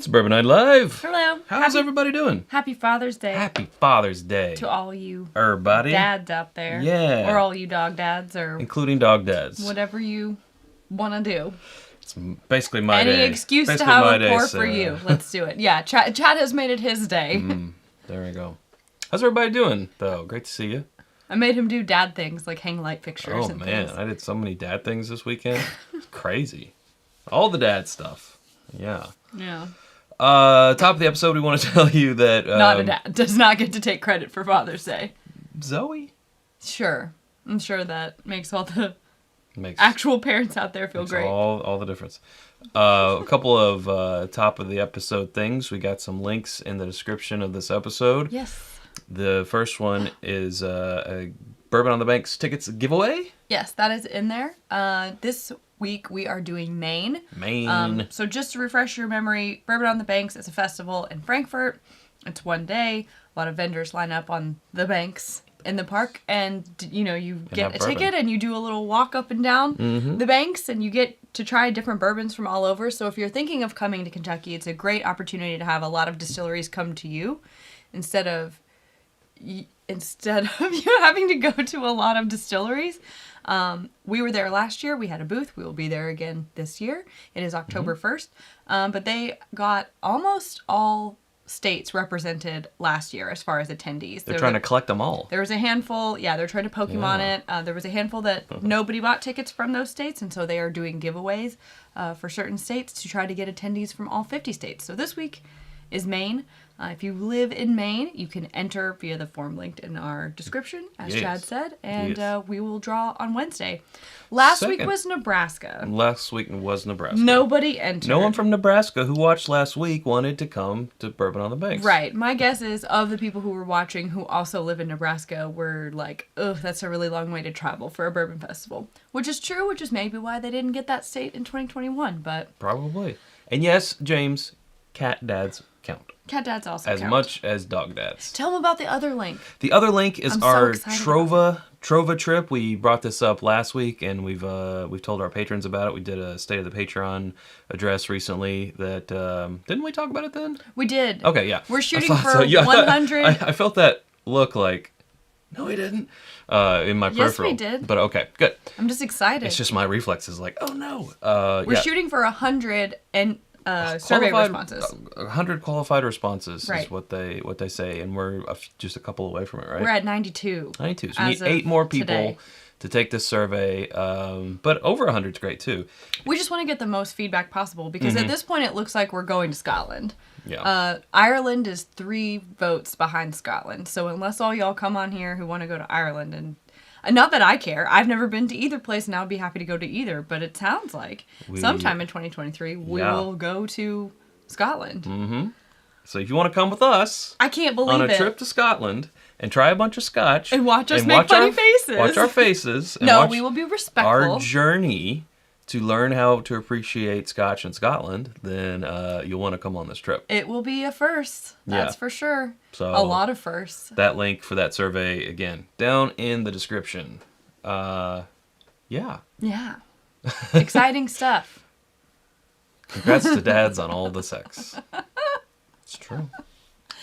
It's Bourbon Night Live. Hello. How's everybody doing? Happy Father's Day. Happy Father's Day. To all you everybody. dads out there. Yeah. Or all you dog dads or... including dog dads. Whatever you want to do. It's basically my Any day. Any excuse basically to have a day, pour for you. Let's do it. Yeah, Chad has made it his day. There we go. How's everybody doing, though? Great to see you. I made him do dad things, like hang light fixtures and man, things. I did so many dad things this weekend. It's crazy. All the dad stuff. Yeah. Yeah. Top of the episode, we want to tell you that... Not a dad. Does not get to take credit for Father's Day. Zoe? Sure. I'm sure that makes all the Makes actual parents out there feel great. all the difference. A couple of top of the episode things. We got some links in the description of this episode. Yes. The first one is a Bourbon on the Banks tickets giveaway. Yes, that is in there. This week we are doing Maine. Maine. So just to refresh your memory, Bourbon on the Banks is a festival in Frankfurt. It's one day. A lot of vendors line up on the banks in the park, and you get a ticket and you do a little walk up and down the banks, and you get to try different bourbons from all over. So if you're thinking of coming to Kentucky, it's a great opportunity to have a lot of distilleries come to you instead of you having to go to a lot of distilleries. We were there last year. We had a booth. We will be there again this year. It is October 1st. But they got almost all states represented last year as far as attendees. They're trying to collect them all. There was a handful. Yeah, they're trying to Pokemon it. There was a handful that nobody bought tickets from those states, and so they are doing giveaways for certain states to try to get attendees from all 50 states. So this week is Maine. If you live in Maine, you can enter via the form linked in our description, as Chad said, and we will draw on Wednesday. Last week was Nebraska. Nobody entered. No one from Nebraska who watched last week wanted to come to Bourbon on the Banks. Right. My guess is of the people who were watching who also live in Nebraska were like, ugh, that's a really long way to travel for a bourbon festival. Which is true, which is maybe why they didn't get that state in 2021, but... Probably. And yes, James, cat dads count. Cat dads also as count. Much as dog dads. Tell them about the other link. The other link is our Trova trip. We brought this up last week, and we've told our patrons about it. We did a State of the Patreon address recently. That didn't we talk about it then? We did. Okay, yeah. We're shooting for 100. I felt that look like. No, we didn't. In my peripheral. Yes, we did. But okay, good. I'm just excited. It's just my reflexes, like, oh no. We're shooting for 100 and. Survey responses. 100 qualified responses right. is what they say, and we're just a couple away from it, right? We're at 92. 92. So we need 8 more people to take this survey, but over 100 is great too. We just want to get the most feedback possible because at this point it looks like we're going to Scotland. Yeah. Ireland is 3 votes behind Scotland, so unless all y'all come on here who want to go to Ireland and not that I care. I've never been to either place, and I would be happy to go to either. But it sounds like sometime in 2023, we will go to Scotland. Mm-hmm. So if you want to come with us... I can't believe on a trip to Scotland and try a bunch of scotch... And watch us make funny faces. Watch our faces. And no, we will be respectful. Our journey to learn how to appreciate scotch in Scotland, then you'll want to come on this trip. It will be a first. That's for sure. So a lot of firsts. That link for that survey, again, down in the description. Yeah. Yeah. Exciting stuff. Congrats to dads on all the sex. It's true.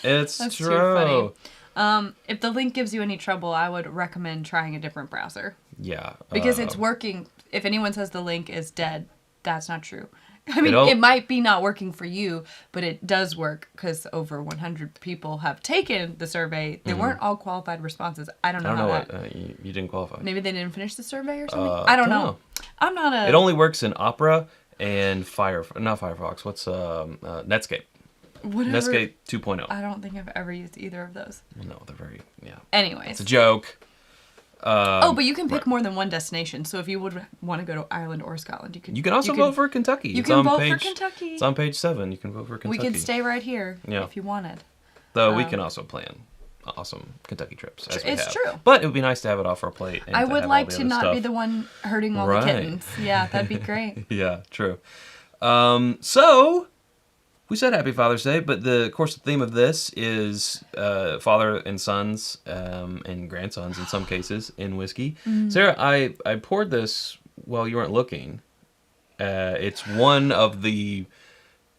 That's true. Too funny. If the link gives you any trouble, I would recommend trying a different browser. Yeah. Because it's working. If anyone says the link is dead, that's not true. I mean, it might be not working for you, but it does work because over 100 people have taken the survey. They weren't all qualified responses. I don't know how that... you didn't qualify. Maybe they didn't finish the survey or something? I don't know. I'm not a... It only works in Opera and not Firefox. What's Netscape? Whatever. Netscape 2.0. I don't think I've ever used either of those. Well, no, they're very... Yeah. Anyways. It's a joke. But you can pick more than one destination. So if you would want to go to Ireland or Scotland, you can. You can also vote for Kentucky. You can vote for Kentucky. It's on page 7. You can vote for Kentucky. We could stay right here if you wanted. Though we can also plan awesome Kentucky trips. It's true. But it would be nice to have it off our plate. And I would like to not be the one hurting all the kittens. Yeah, that'd be great. Yeah, true. So we said Happy Father's Day, but the theme of this is father and sons and grandsons in some cases in whiskey. Sarah, I poured this while you weren't looking. It's one of the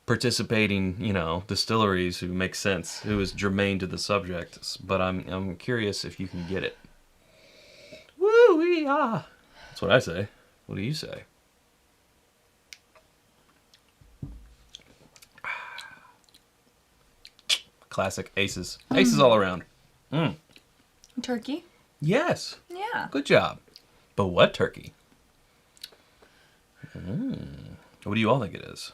participating, distilleries who make sense, who is germane to the subject. But I'm curious if you can get it. Woo-wee-ah. That's what I say. What do you say? Classic Aces. Aces all around. Turkey? Yes. Yeah. Good job. But what turkey? What do you all think it is?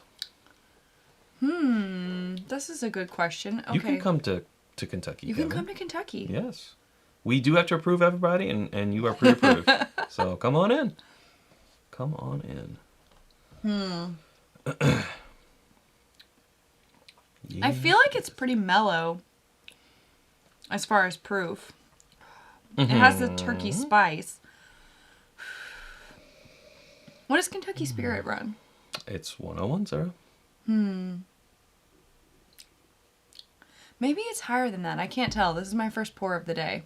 This is a good question. Okay. You can come to Kentucky. You can come to Kentucky. Yes. We do have to approve everybody, and you are pre-approved. So come on in. Come on in. Yeah. I feel like it's pretty mellow as far as proof. It has the turkey spice. What does Kentucky Spirit run? It's 101, Sarah. Maybe it's higher than that. I can't tell. This is my first pour of the day.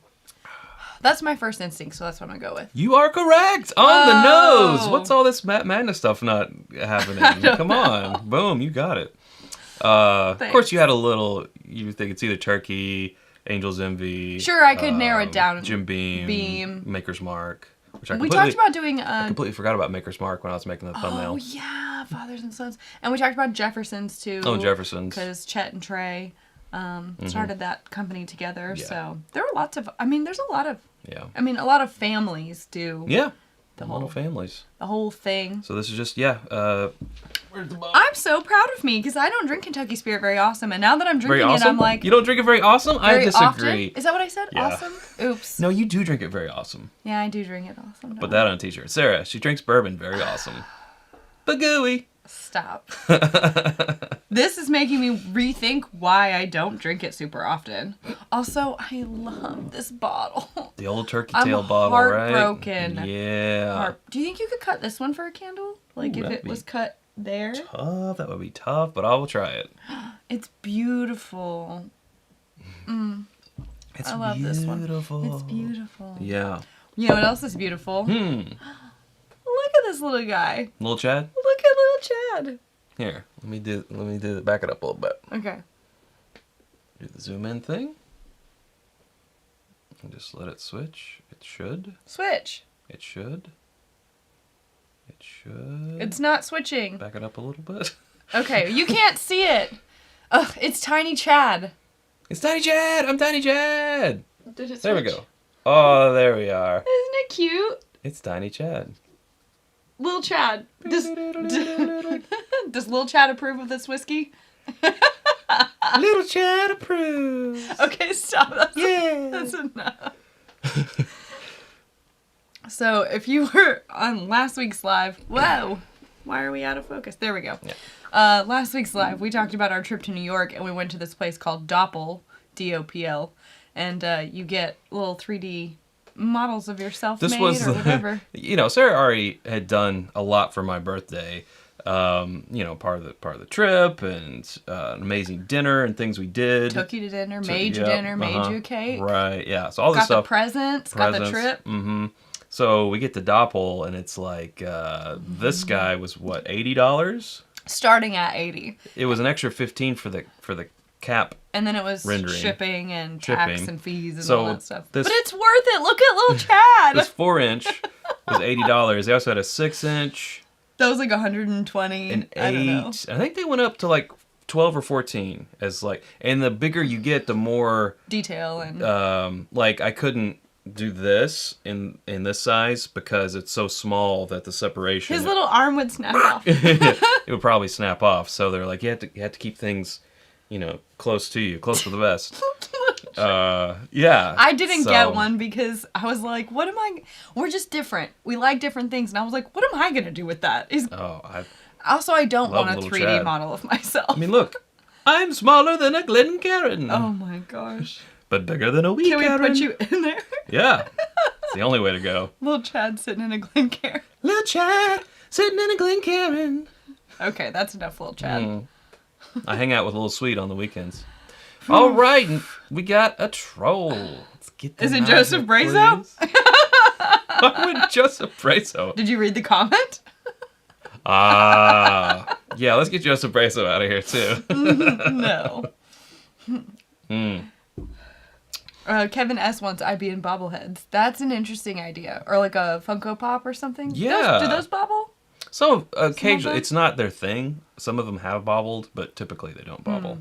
That's my first instinct, so that's what I'm going to go with. You are correct! On the nose! What's all this Madness stuff not happening? Come on. Boom, you got it. Of course, you had a little... You think it's either Turkey, Angel's Envy... Sure, I could narrow it down. Jim Beam. Maker's Mark. Which I we talked about doing... I completely forgot about Maker's Mark when I was making the thumbnail. Oh, yeah. Fathers and Sons. And we talked about Jefferson's, too. Oh, Jefferson's. Because Chet and Trey started that company together. Yeah. So there were lots of... I mean, there's a lot of... Yeah. I mean, a lot of families do. Yeah. A lot of families. The whole thing. So this is just, where's the bottle? I'm so proud of me because I don't drink Kentucky Spirit very awesome. And now that I'm drinking it, I'm like... You don't drink it very awesome? I disagree. Often? Is that what I said? Yeah. Awesome? Oops. No, you do drink it very awesome. Yeah, I do drink it awesome. Put that on a t-shirt. Sarah, she drinks bourbon very awesome. But gooey. Stop. This is making me rethink why I don't drink it super often. Also, I love this bottle. The old turkey tail bottle, right? I'm heartbroken. Yeah. Do you think you could cut this one for a candle? Like if it was cut there? Tough. That would be tough, but I will try it. It's beautiful. I love this one. It's beautiful. Yeah. You know what else is beautiful? Look at this little guy. Little Chad? Look at little Chad. Here, let me do back it up a little bit. Okay. Do the zoom in thing. And just let it switch. It should. Switch. It should. It should. It's not switching. Back it up a little bit. Okay, you can't see it. Ugh, it's Tiny Chad. It's Tiny Chad! I'm Tiny Chad! Did it switch? There we go. Oh, there we are. Isn't it cute? It's Tiny Chad. Lil Chad. Does Lil Chad approve of this whiskey? Little Chad approves. Okay, stop. That's enough. So, if you were on last week's live, whoa, why are we out of focus? There we go. Yeah. Last week's live, we talked about our trip to New York, and we went to this place called Doppel, D-O-P-L, and you get little 3D models of yourself made or whatever. Sarah already had done a lot for my birthday. Part of the trip and an amazing dinner and things we did. Took you to dinner, made you dinner, made you a cake. Right, yeah. So all this stuff. Got the presents, got the trip. Mm-hmm. So we get to Doppel and it's like this guy was what, $80? Starting at $80. It was an extra $15 for the cap. And then it was rendering. Shipping and tax and fees and all that stuff. But it's worth it. Look at little Chad. This 4-inch was $80. They also had a 6-inch. That was like 120. An 8. I don't know. I think they went up to like 12 or 14 and the bigger you get, the more detail and I couldn't do this in this size because it's so small that the separation. His little arm would snap off. It would probably snap off. So they're like, you have to keep things, close to you, close to the vest. Yeah. I didn't get one because I was like, we're just different. We like different things. And I was like, what am I going to do with that? I don't want a 3D Chad. model of myself. I mean, look, I'm smaller than a Glencairn. Oh my gosh. But bigger than a wee Can Cairn. we put you in there? Yeah. It's the only way to go. Little Chad sitting in a Glencairn. Little Chad sitting in a Glencairn. Okay, that's enough, little Chad. I hang out with Little Sweet on the weekends. All right, we got a troll. Let's get Is it Joseph Brazo? Why would Joseph Brazo? Did you read the comment? Yeah, let's get Joseph Brasso out of here, too. No. Kevin S. wants IB and bobbleheads. That's an interesting idea. Or like a Funko Pop or something. Yeah. Do those bobble? Some occasionally, it's not their thing. Some of them have bobbled, but typically they don't bobble.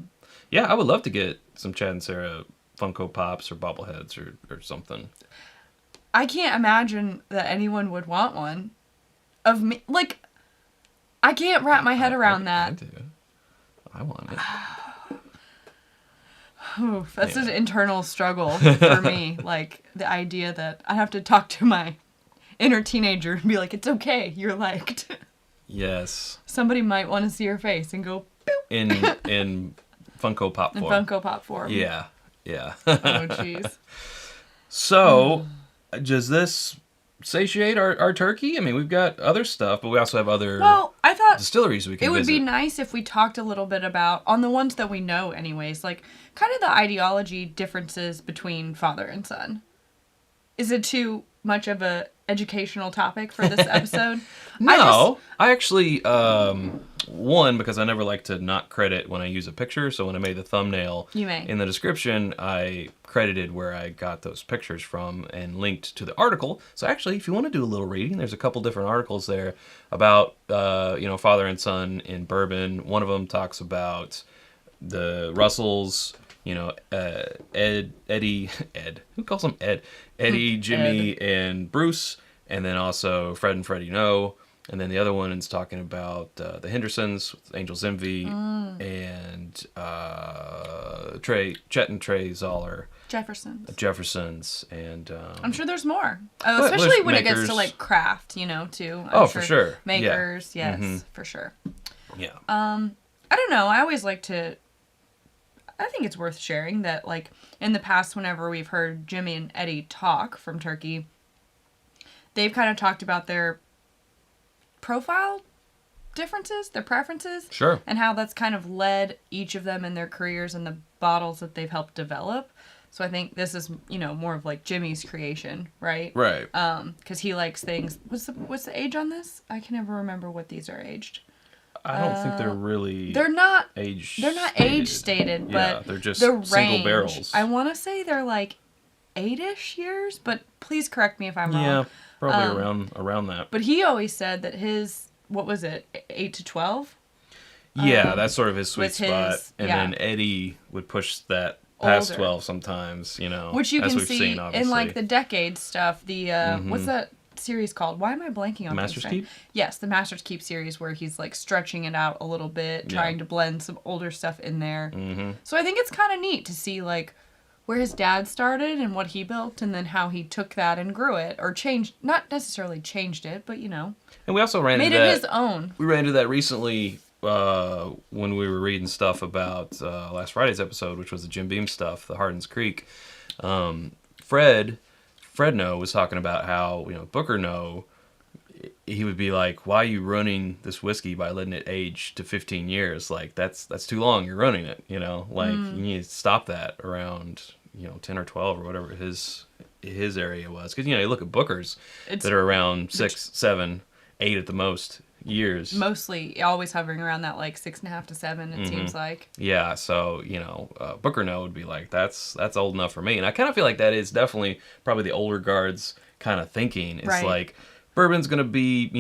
Yeah, I would love to get some Chad and Sarah Funko Pops or bobbleheads or something. I can't imagine that anyone would want one of me. Like, I can't wrap my head around that. I do. I want it. Oof, that's an internal struggle for me. Like, the idea that I have to talk to my inner teenager and be like, it's okay, you're liked. Yes. Somebody might want to see your face and go, boop. In Funko Pop form. In Funko Pop form. Yeah. Yeah. Oh, jeez. So, does this satiate our turkey? I mean, we've got other stuff, but we also have other I thought distilleries we can it would visit. be nice if we talked a little bit about, on the ones that we know anyways, like kind of the ideology differences between father and son. Is it too much of a educational topic for this episode? No. I actually, one, because I never like to not credit when I use a picture, so when I made the thumbnail in the description, I credited where I got those pictures from and linked to the article. So actually, if you want to do a little reading, there's a couple different articles there about, father and son in bourbon. One of them talks about the Russells, Eddie, who calls him Ed? Eddie, Jimmy, and Bruce, and then also Fred and Freddie No. And then the other one is talking about the Hendersons, Angel's Envy, and Chet and Trey Zoller. Jeffersons, and I'm sure there's more, especially when it gets to like craft, too. I'm for sure. Makers, yes, for sure. Yeah. I don't know. I always like to. I think it's worth sharing that, like, in the past, whenever we've heard Jimmy and Eddie talk from Turkey, they've kind of talked about their profile differences, their preferences. Sure. And how that's kind of led each of them in their careers and the bottles that they've helped develop. So I think this is, more of like Jimmy's creation, right? Right. Because he likes things. What's the age on this? I can never remember what these are aged. I don't think they're really. They're not age. They're not age stated, but they're just the single range, barrels. I want to say they're like 8-ish years, but please correct me if I'm wrong. Yeah, probably around that. But he always said that his, what was it, 8 to 12? Yeah, that's sort of his sweet spot. And yeah. then Eddie would push that past Older. 12 sometimes, Which you as can we've see seen, obviously. in like the decade stuff. The what's that series called? Why am I blanking on Master's Keep? Yes, the Master's Keep series, where he's like stretching it out a little bit, trying to blend some older stuff in there. Mm-hmm. So I think it's kind of neat to see like where his dad started and what he built, and then how he took that and grew it, or changed, not necessarily changed it, but And we also made it his own. We ran into that recently when we were reading stuff about last Friday's episode, which was the Jim Beam stuff, the Hardin's Creek. Fred No was talking about how, Booker No, he would be like, why are you running this whiskey by letting it age to 15 years? Like, that's too long. You're running it, Like, you need to stop that around, 10 or 12 or whatever his area was. Because, you look at Bookers that are around 6, 7, 8 at the most years. Mostly always hovering around that, like, 6.5 to 7, it seems like. Yeah, so, Booker No would be like, that's old enough for me. And I kind of feel like that is definitely probably the older guard's kind of thinking. It's like, bourbon's going to be,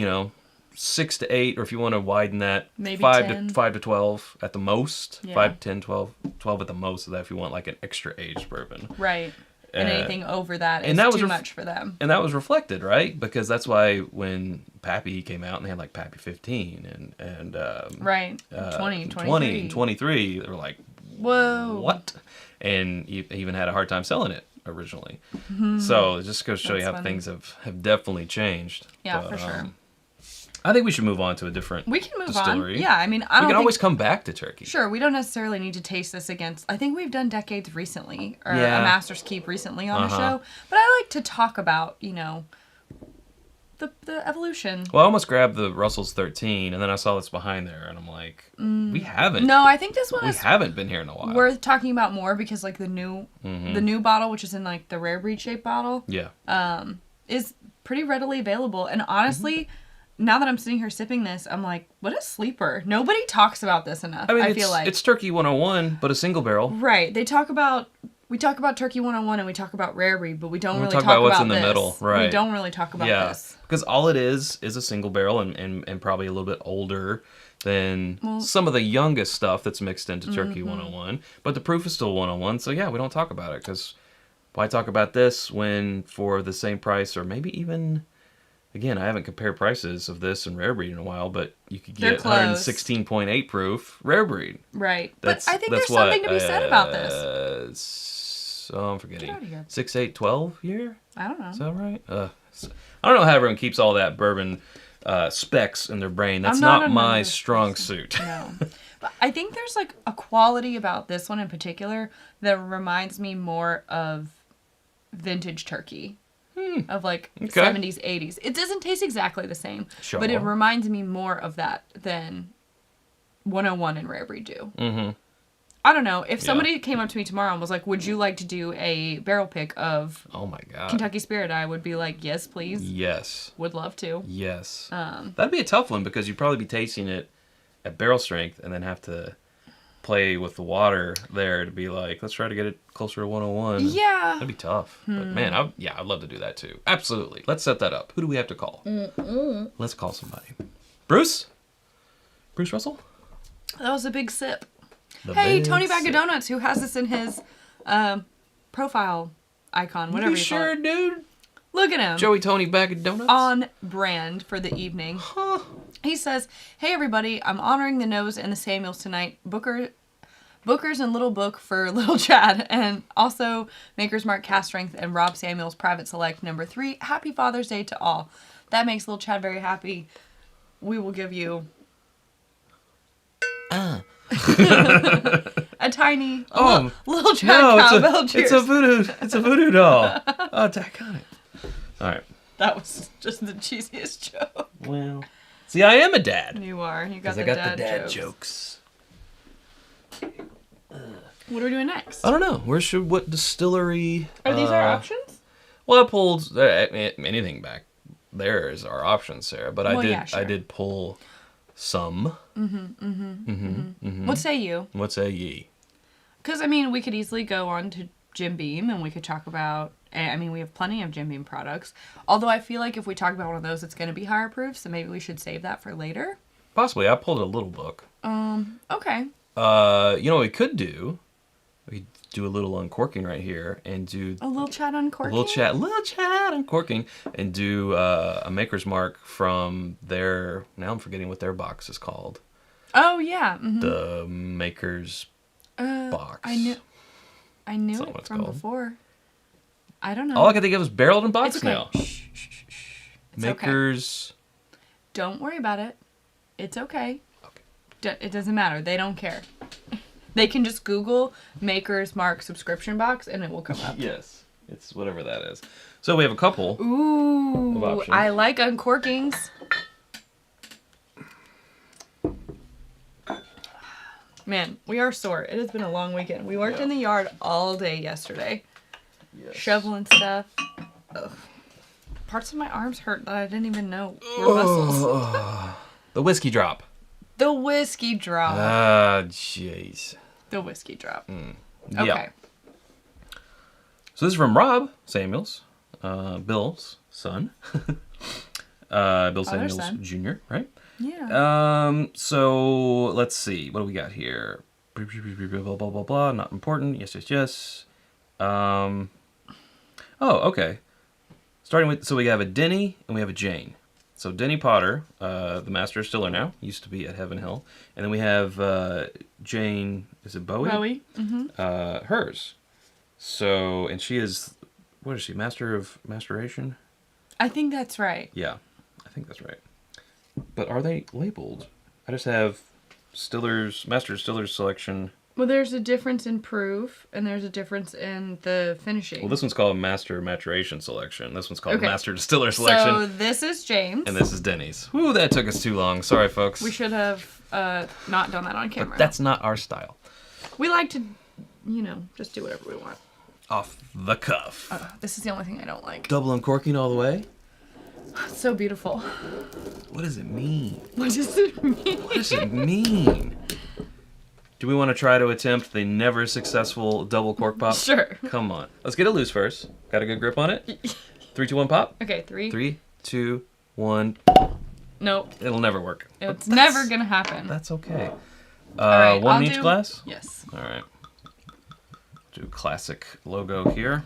6 to 8, or if you want to widen that, maybe 5 to 12 at the most. Yeah. 5, 10, 12 at the most of that if you want like an extra aged bourbon. Right. And anything over that is too much for them. And that was reflected, right? Because that's why when Pappy came out and they had like Pappy 15 and right. 20 and 23, they were like, whoa, what? And you even had a hard time selling it originally. Mm-hmm. So it just goes to show you how things have definitely changed. Yeah, for sure. I think we should move on to a different distillery. On. Yeah, I mean, we can always come back to Turkey. Sure, we don't necessarily need to taste this against. I think we've done Decades recently, or a Master's Keep recently on the show. But I like to talk about, the evolution. Well, I almost grabbed the Russell's 13, and then I saw this behind there, and I'm like, we haven't. No, I think this one haven't been here in a while. Worth talking about more because, like, the new bottle, which is in like the rare breed shaped bottle, is pretty readily available. And honestly, now that I'm sitting here sipping this, I'm like, what a sleeper. Nobody talks about this enough, I mean, feel like. it's Turkey 101, but a single barrel. Right. We talk about Turkey 101 and we talk about rare breed, but we don't really talk about what's about in the this. middle. Right. We don't really talk about this. Because all it is a single barrel and probably a little bit older than some of the youngest stuff that's mixed into Turkey 101. But the proof is still 101, so yeah, we don't talk about it. Because why talk about this when for the same price, or maybe even... Again, I haven't compared prices of this and rare breed in a while, but you could get 116.8 proof rare breed. Right. But I think there's something to be said about this. I'm forgetting. 6, 8, 12 year? I don't know. Is that right? I don't know how everyone keeps all that bourbon specs in their brain. That's not my strong suit. No. But I think there's like a quality about this one in particular that reminds me more of vintage turkey. Of like 70s, 80s. It doesn't taste exactly the same, but it reminds me more of that than 101 and Rare Breed do. Mm-hmm. I don't know. If somebody came up to me tomorrow and was like, would you like to do a barrel pick of Kentucky Spirit? I would be like, yes, please. Yes. Would love to. Yes. That'd be a tough one because you'd probably be tasting it at barrel strength and then have to play with the water there to be like, let's try to get it closer to 101. Yeah. That'd be tough. But man, I'd love to do that too. Absolutely. Let's set that up. Who do we have to call? Let's call somebody. Bruce? Bruce Russell? That was a big sip. Hey, Tony Bag of Donuts, who has this in his profile icon, whatever you call it. Dude? Look at him. Joey Tony Bag of Donuts? On brand for the evening. Huh. He says, hey everybody, I'm honoring the Nose and the Samuels tonight. Booker's and Little Book for Little Chad, and also Maker's Mark Cast Strength and Rob Samuels Private Select number 3. Happy Father's Day to all. That makes Little Chad very happy. We will give you a tiny little Chad cowbell cheers. It's a voodoo doll. Oh, daggone it. All right. That was just the cheesiest joke. Well... See, I am a dad. You are. You got the dad jokes. What are we doing next? I don't know. What distillery? Are these our options? Well, I pulled anything back. There is our options, Sarah. But I did pull some. What say you? What say ye? Because I mean, we could easily go on to Jim Beam, and we could talk about. I mean, we have plenty of Jim Beam products. Although I feel like if we talk about one of those, it's going to be higher proof, so maybe we should save that for later. Possibly. I pulled a little book. Okay. You know what we could do? We could do a little uncorking right here and do... A little chat uncorking? A little chat uncorking and do a Maker's Mark from their... Now I'm forgetting what their box is called. Oh, yeah. Mm-hmm. The Maker's box. I knew it from before. I don't know. All I can think of is barreled and boxed now. Shh. It's Maker's... Okay. Don't worry about it. It's okay. It doesn't matter. They don't care. They can just Google Maker's Mark subscription box and it will come up. Yes. It's whatever that is. So we have a couple of options. I like uncorkings. Man, we are sore. It has been a long weekend. We worked in the yard all day yesterday. Yes. Shoveling stuff. Ugh. Parts of my arms hurt that I didn't even know were muscles. The whiskey drop. The whiskey drop. Ah, jeez. The whiskey drop. Yeah. Okay. So this is from Rob Samuels, Bill's son. Bill Samuels Jr., right? Yeah. So let's see. What do we got here? Blah, blah, blah, blah, blah. Not important. Yes. Okay. Starting with, so we have a Denny and we have a Jane. So Denny Potter, the master distiller now, used to be at Heaven Hill. And then we have Jane, is it Bowie? Bowie. Mm-hmm. Hers. So, and she is, what is she, Master of Maceration? I think that's right. Yeah, I think that's right. But are they labeled? I just have Master Distiller's Selection. Well, there's a difference in proof, and there's a difference in the finishing. Well, this one's called Master Maturation Selection. This one's called Master Distiller Selection. So this is James. And this is Denny's. Whew, that took us too long. Sorry, folks. We should have not done that on camera. But that's not our style. We like to, just do whatever we want. Off the cuff. This is the only thing I don't like. Double uncorking all the way. So beautiful. What does it mean? What does it mean? What does it mean? Do we want to try to attempt the never successful double cork pop? Sure. Come on. Let's get it loose first. Got a good grip on it? 3, 2, 1, pop. Okay, 3. 3, 2, 1. Nope. It'll never work. It's never gonna happen. That's okay. right, one I'll in each do- glass? Yes. All right. Do classic logo here.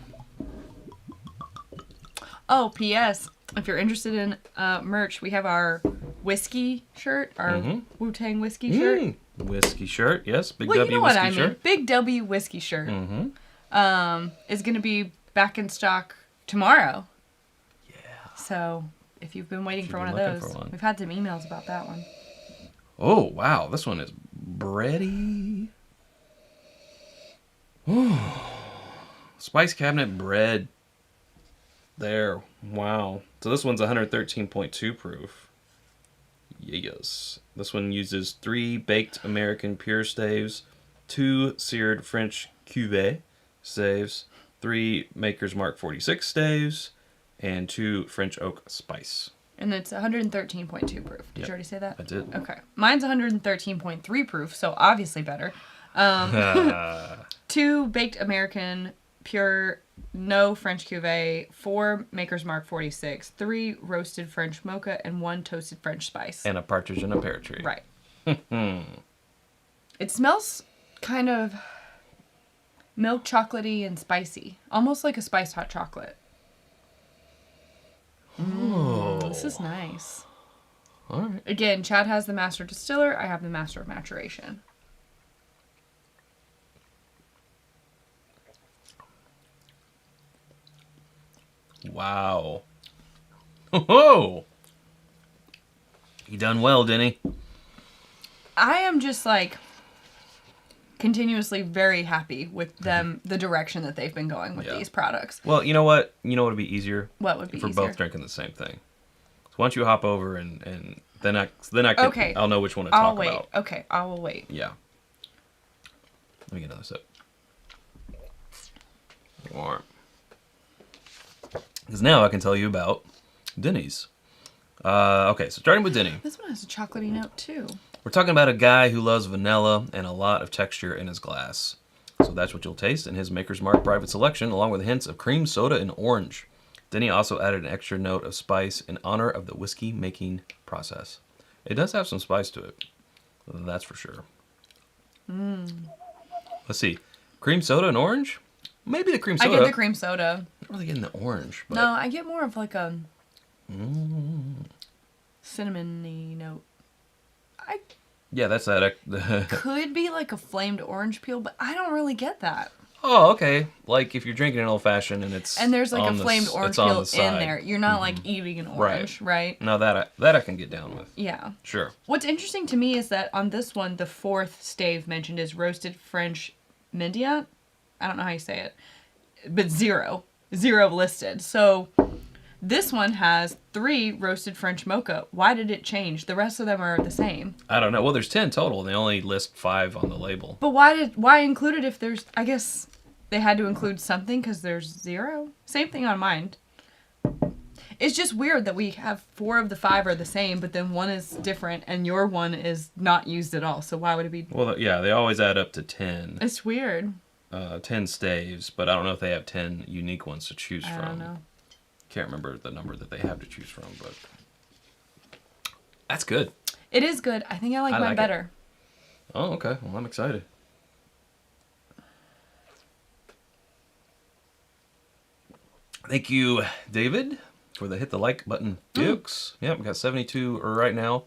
Oh, P.S. If you're interested in merch, we have our whiskey shirt, our Wu-Tang whiskey shirt. Whiskey shirt, yes. Big Well, W you know what whiskey I mean. shirt. Big W whiskey shirt. Is going to be back in stock tomorrow. Yeah. So if you've been waiting If for you've one been of looking those, for one. we've had some emails about that one. Oh, wow. This one is bready. Spice cabinet bread. There. Wow. So this one's 113.2 proof. Yes. This one uses 3 baked American pure staves, 2 seared French cuvee staves, 3 Maker's Mark 46 staves, and 2 French oak spice. And it's 113.2 proof. Did you already say that? I did. Okay. Mine's 113.3 proof, so obviously better. 2 baked American pure, no French cuvee, 4 Maker's Mark 46, 3 roasted French mocha, and 1 toasted French spice. And a partridge in a pear tree. Right. It smells kind of milk chocolatey and spicy, almost like a spiced hot chocolate. This is nice. All right. Again, Chad has the master distiller. I have the master of maturation. Wow. Oh! He done well, didn't he? I am just like continuously very happy with them, the direction that they've been going with these products. Well, you know what? You know what would be easier? What would be if we're easier? both drinking the same thing. So why don't you hop over and then I can, Okay. I'll know which one to I'll talk wait. about. Okay, I will wait. Yeah. Let me get another sip. Warm. Because now I can tell you about Denny's. Okay, so starting with Denny. This one has a chocolatey note too. We're talking about a guy who loves vanilla and a lot of texture in his glass. So that's what you'll taste in his Maker's Mark Private Selection, along with hints of cream soda and orange. Denny also added an extra note of spice in honor of the whiskey making process. It does have some spice to it. That's for sure. Let's see. Cream soda and orange? Maybe the cream soda. I get the cream soda. Not really getting the orange. But... No, I get more of like a cinnamony note. Yeah, that's that. Could be like a flamed orange peel, but I don't really get that. Oh, okay. Like if you're drinking an old fashioned and it's And there's like on a the flamed s- orange it's on peel the side. in there. You're not like eating an orange, right? No, that I can get down with. Yeah. Sure. What's interesting to me is that on this one, the 4th stave mentioned is roasted French Mendiant. I don't know how you say it, but 0 listed. So this one has 3 roasted French mocha. Why did it change? The rest of them are the same. I don't know. Well, there's 10 total, and they only list 5 on the label. But why include it if there's? I guess they had to include something because there's 0. Same thing on mine. It's just weird that we have 4 of the 5 are the same, but then 1 is different, and your one is not used at all. So why would it be? Well, yeah, they always add up to 10. It's weird. 10 staves, but I don't know if they have 10 unique ones to choose from. I don't know. Can't remember the number that they have to choose from, but that's good. It is good. I think I like mine it. better. Oh, okay. Well, I'm excited. Thank you, David, for the hit the like button. Dukes. Yep, we got 72 right now.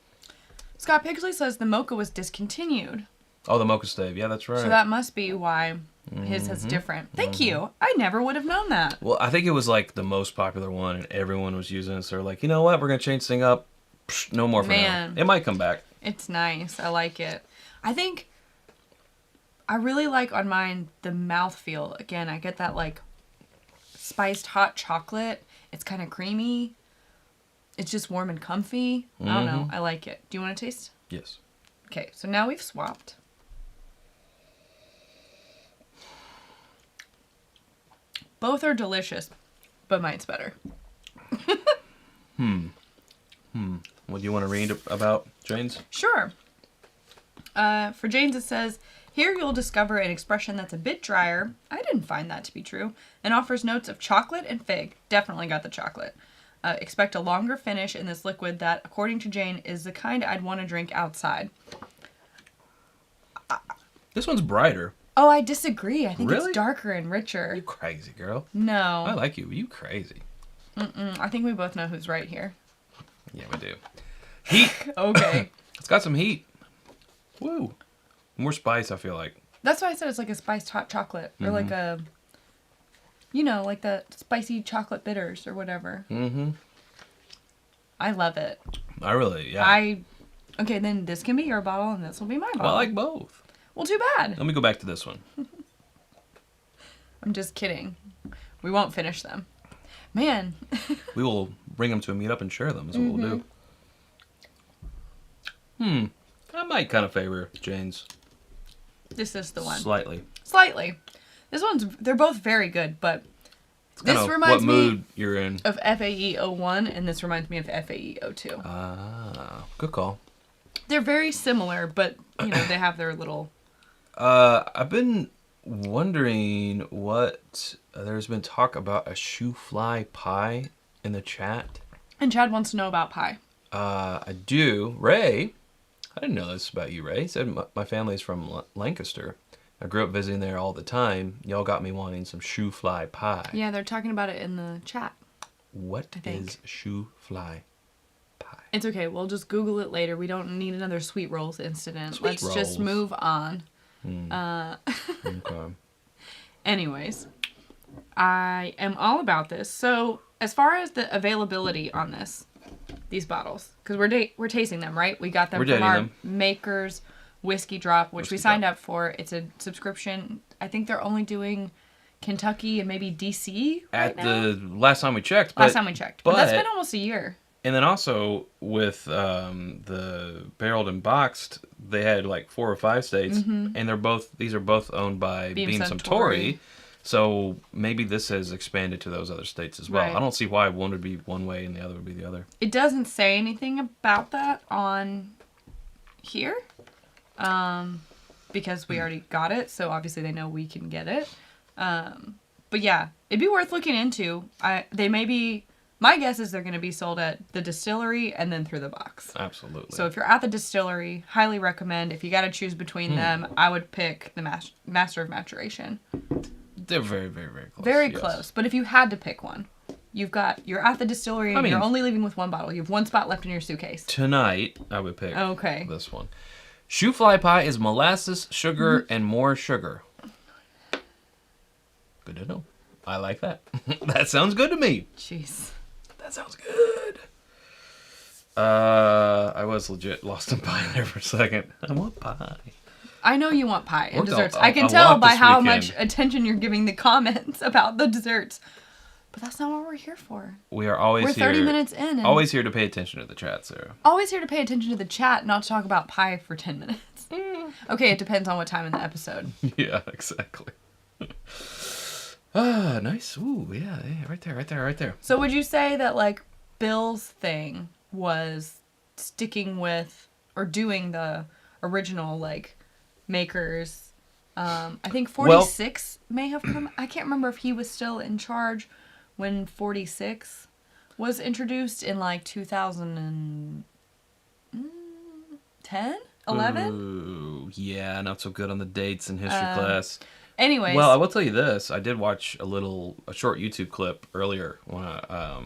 Scott Pigsley says the mocha was discontinued. Oh, the mocha stave. Yeah, that's right. So that must be why his is different. Thank you. I never would have known that. Well, I think it was like the most popular one, and everyone was using it. So they're like, you know what? We're gonna change this thing up. Psh, no more for Man. now. It might come back. It's nice. I like it. I think I really like on mine the mouthfeel. Again, I get that like spiced hot chocolate. It's kind of creamy. It's just warm and comfy. I don't know. I like it. Do you want to taste? Yes. Okay, so now we've swapped. Both are delicious, but mine's better. What do you want to read about, Jane's? Sure. For Jane's, it says, here you'll discover an expression that's a bit drier. I didn't find that to be true. And offers notes of chocolate and fig. Definitely got the chocolate. Expect a longer finish in this liquid that, according to Jane, is the kind I'd want to drink outside. This one's brighter. Oh, I disagree. I think Really? it's darker and richer. You crazy girl. No. I like you. You crazy. I think we both know who's right here. Yeah, we do. Heat. Okay. It's got some heat. Woo. More spice, I feel like. That's why I said it's like a spiced hot chocolate. Or like a, like the spicy chocolate bitters or whatever. Mm-hmm. I love it. I really, yeah. Okay, then this can be your bottle and this will be my bottle. Well, I like both. Well, too bad. Let me go back to this one. I'm just kidding. We won't finish them. Man. We will bring them to a meetup and share them is what we'll do. I might kind of favor Jane's. This is the one. Slightly. They're both very good, but This reminds me what mood you're in. Of FAE 01, and this reminds me of FAE 02. Ah, good call. They're very similar, but, they have their little... I've been wondering what... there's been talk about a shoe fly pie in the chat. And Chad wants to know about pie. I do. Ray, I didn't know this about you, Ray. He said my family's from Lancaster. I grew up visiting there all the time. Y'all got me wanting some shoe fly pie. Yeah, they're talking about it in the chat. What is shoe fly pie? It's okay. We'll just Google it later. We don't need another sweet rolls incident. Let's rolls. just move on. Okay. Anyways, I am all about this. So, as far as the availability on these bottles, because we're tasting them, right? We got them from our Maker's Whiskey Drop, which we signed up for. It's a subscription. I think they're only doing Kentucky and maybe DC right now. The last time we checked. But that's been almost a year. And then also with the barreled and boxed, they had like 4 or 5 states, and these are both owned by Beam Suntory. So maybe this has expanded to those other states as well. Right. I don't see why one would be one way and the other would be the other. It doesn't say anything about that on here, because we already got it. So obviously they know we can get it. But yeah, it'd be worth looking into. My guess is they're going to be sold at the distillery and then through the box. Absolutely. So if you're at the distillery, highly recommend. If you got to choose between them, I would pick the Master of Maturation. They're very, very, very close. Very close. But if you had to pick one, you're at the distillery and you're only leaving with one bottle. You have one spot left in your suitcase. Tonight, I would pick this one. Shoe fly pie is molasses, sugar, and more sugar. Good to know. I like that. That sounds good to me. Jeez. That sounds good. I was legit lost in pie there for a second. I want pie. I know you want pie and desserts. I can tell by how much attention you're giving the comments about the desserts. But that's not what we're here for. We're 30 minutes in. And always here to pay attention to the chat, Sarah. Always here to pay attention to the chat, not to talk about pie for 10 minutes. Okay, it depends on what time in the episode. Yeah, exactly. Ah, nice. Ooh, yeah, right there. So would you say that, like, Bill's thing was sticking with or doing the original, like, Makers? I think 46 may have come. I can't remember if he was still in charge when 46 was introduced in, like, 2010? 11? Ooh, yeah, not so good on the dates in history class. Anyways. Well, I will tell you this. I did watch a short YouTube clip earlier when I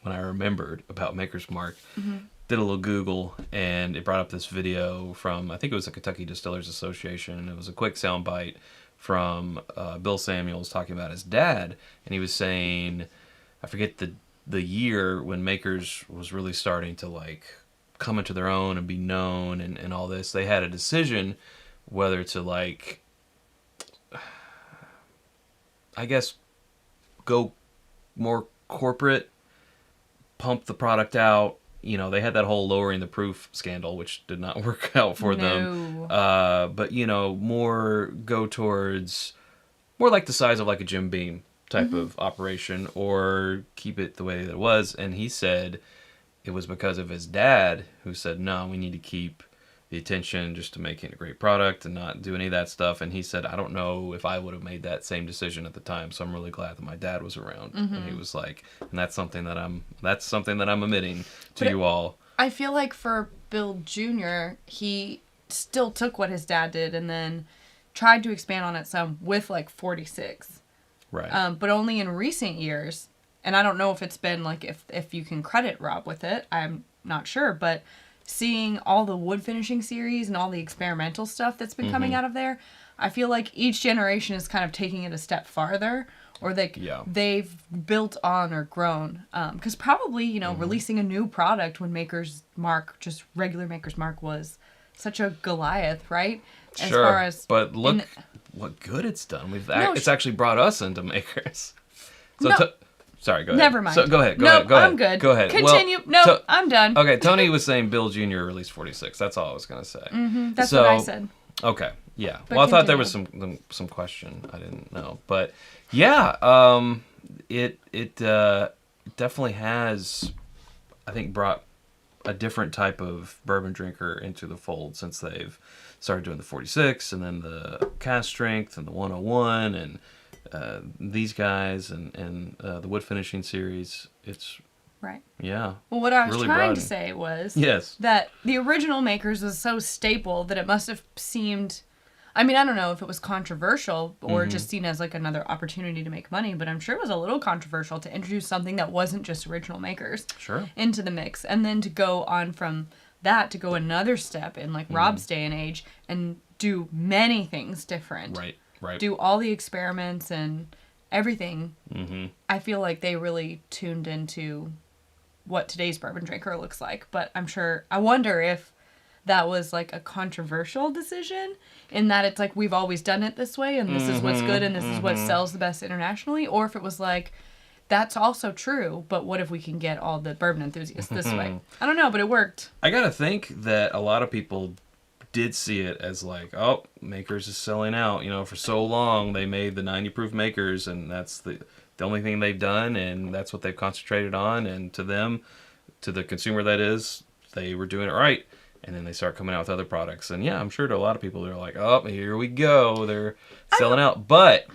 remembered about Maker's Mark. Mm-hmm. Did a little Google, and it brought up this video from, I think it was the Kentucky Distillers Association, and it was a quick soundbite from Bill Samuels talking about his dad, and he was saying, I forget the year when Maker's was really starting to, like, come into their own and be known and all this. They had a decision whether to, like, I guess, go more corporate, pump the product out. You know, they had that whole lowering the proof scandal, which did not work out for them. But, more go towards more like the size of like a Jim Beam type of operation, or keep it the way that it was. And he said it was because of his dad who said, no, we need to keep the attention just to making a great product and not do any of that stuff. And he said, I don't know if I would have made that same decision at the time. So I'm really glad that my dad was around. And he was like, and that's something that I'm admitting to you all. I feel like for Bill Jr., he still took what his dad did and then tried to expand on it some with like 46. Right. But only in recent years, and I don't know if it's been like, if you can credit Rob with it, I'm not sure, but seeing all the wood finishing series and all the experimental stuff that's been coming out of there, I feel like each generation is kind of taking it a step farther, or they've built on or grown. Because probably, you know, releasing a new product when Maker's Mark, just regular Maker's Mark, was such a Goliath, right? As Sure, far as but look what good it's done. It's actually brought us into Makers. So sorry, go ahead. Never mind. So go ahead. I'm good. Go ahead. Continue. I'm done. Okay, Tony was saying Bill Jr. released 46. That's all I was going to say. That's what I said. Okay, yeah. But well, I thought there was continue. some question. I didn't know. But yeah, it definitely has, I think, brought a different type of bourbon drinker into the fold since they've started doing the 46 and then the cast strength and the 101 and these guys and the wood finishing series. It's right. Yeah. Well, what I was really trying to say was that the original Makers was so staple that it must have seemed, I mean, I don't know if it was controversial or just seen as like another opportunity to make money, but I'm sure it was a little controversial to introduce something that wasn't just original Makers into the mix, and then to go on from that to go another step in like Rob's day and age and do many things different. Right. Do all the experiments and everything. I feel like they really tuned into what today's bourbon drinker looks like. But I wonder if that was like a controversial decision in that it's like we've always done it this way and this is what's good and this is what sells the best internationally. Or if it was like, that's also true, but what if we can get all the bourbon enthusiasts this way? I don't know, but it worked. I gotta think that a lot of people did see it as like, oh, Makers is selling out. You know, for so long they made the 90 proof Makers, and that's the only thing they've done, and that's what they've concentrated on. And to them, to the consumer, that is, they were doing it right. And then they start coming out with other products, and yeah, I'm sure to a lot of people they're like, oh, here we go, they're selling out. But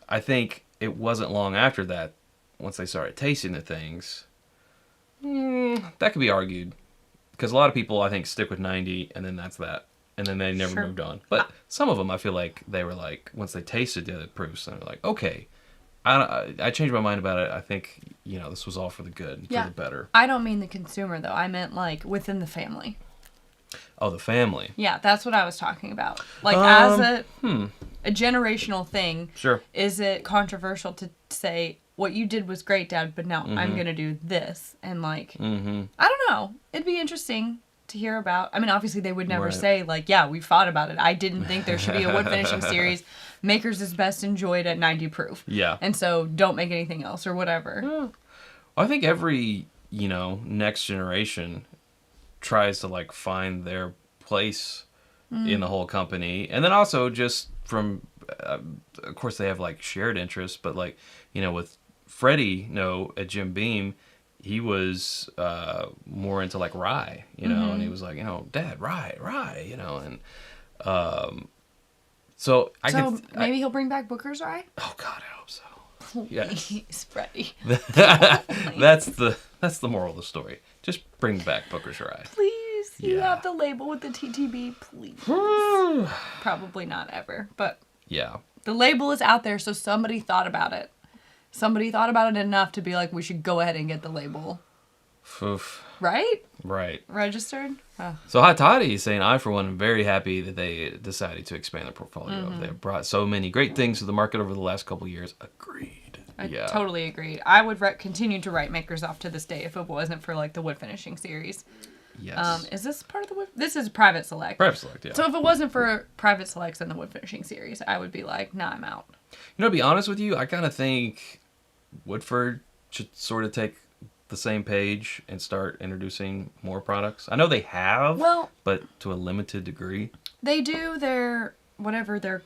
I think it wasn't long after that, once they started tasting the things, that could be argued. Because a lot of people, I think, stick with 90, and then that's that. And then they never moved on. But some of them, I feel like, they were like, once they tasted the other proofs, and they're like, okay, I changed my mind about it. I think, you know, this was all for the good, for the better. I don't mean the consumer, though. I meant, like, within the family. Oh, the family. Yeah, that's what I was talking about. Like, as a generational thing, is it controversial to say, what you did was great, Dad, but no, I'm going to do this? And, like, I don't know. It'd be interesting to hear about. I mean, obviously, they would never say, like, yeah, we thought about it. I didn't think there should be a wood finishing series. Makers is best enjoyed at 90 proof. Yeah. And so don't make anything else or whatever. Well, I think every, you know, next generation tries to, like, find their place in the whole company. And then also just from, of course, they have, like, shared interests, but, like, you know, with Freddie, at Jim Beam, he was more into like rye, you know, and he was like, you know, Dad, rye, you know, and so maybe he'll bring back Booker's Rye. Oh God, I hope so. Please, Freddie. That's the moral of the story. Just bring back Booker's Rye. Please, you have the label with the TTB, please. Probably not ever, but yeah, the label is out there, so somebody thought about it. Somebody thought about it enough to be like, we should go ahead and get the label. Oof. Right? Right. Registered? Oh. So Hot Toddy is saying, I, for one, am very happy that they decided to expand their portfolio. They've brought so many great things to the market over the last couple of years. Agreed. I totally agreed. I would continue to write Makers off to this day if it wasn't for, like, the wood finishing series. Yes. Is this part of the wood? This is Private Select. Private Select, yeah. So if it wasn't for Private Selects and the wood finishing series, I would be like, nah, I'm out. You know, to be honest with you, I kind of think Woodford should sort of take the same page and start introducing more products. I know they have, but to a limited degree. They do whatever their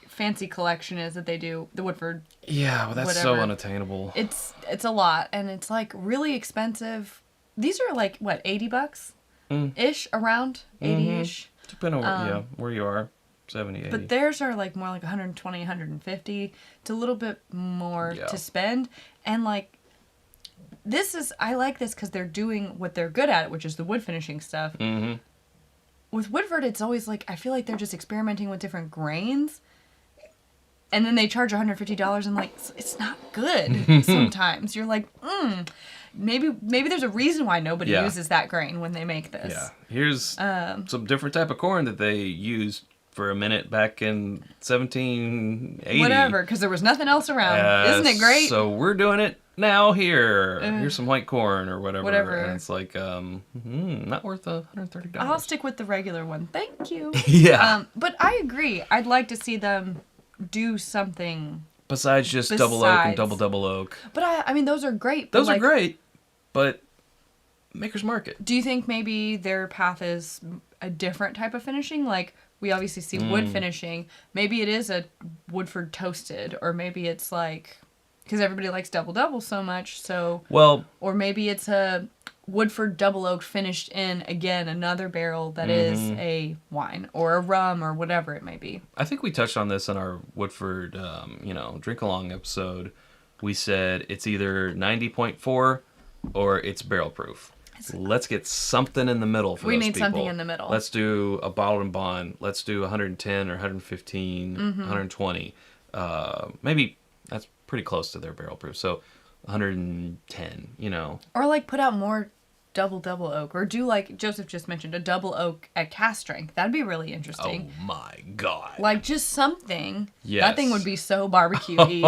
fancy collection is that they do, the Woodford. Yeah, well, that's so unattainable. It's a lot, and it's like really expensive these are like, what, $80-ish, around 80-ish. Depending on where you are, 70, 80. But theirs are like more like 120, 150. It's a little bit more to spend. And like, I like this because they're doing what they're good at, which is the wood finishing stuff. Mm-hmm. With Woodford, it's always like, I feel like they're just experimenting with different grains. And then they charge $150 and like, it's not good sometimes. You're like, maybe there's a reason why nobody uses that grain when they make this. Yeah. Here's some different type of corn that they used for a minute back in 1780. Whatever, because there was nothing else around. Isn't it great? So we're doing it now here. Here's some white corn or whatever. And it's like, not worth $130. I'll stick with the regular one. Thank you. Yeah. But I agree. I'd like to see them do something besides just double oak and double oak. But I mean, those are great. Those are great, but Maker's Market. Do you think maybe their path is a different type of finishing? Like, we obviously see wood finishing. Maybe it is a Woodford toasted, or maybe it's like, because everybody likes double so much, so... Well... Or maybe it's a Woodford double oak finished in, again, another barrel that is a wine, or a rum, or whatever it may be. I think we touched on this in our Woodford, drink-along episode. We said it's either 90.4 or it's barrel-proof. Let's get something in the middle for those people. We need something in the middle. Let's do a bottled and bond. Let's do 110 or 115, 120. Maybe that's pretty close to their barrel proof. So 110, Or like put out more double oak. Or do like Joseph just mentioned, a double oak at cask strength. That'd be really interesting. Oh my God. Like just something. Yes. That thing would be so barbecue-y.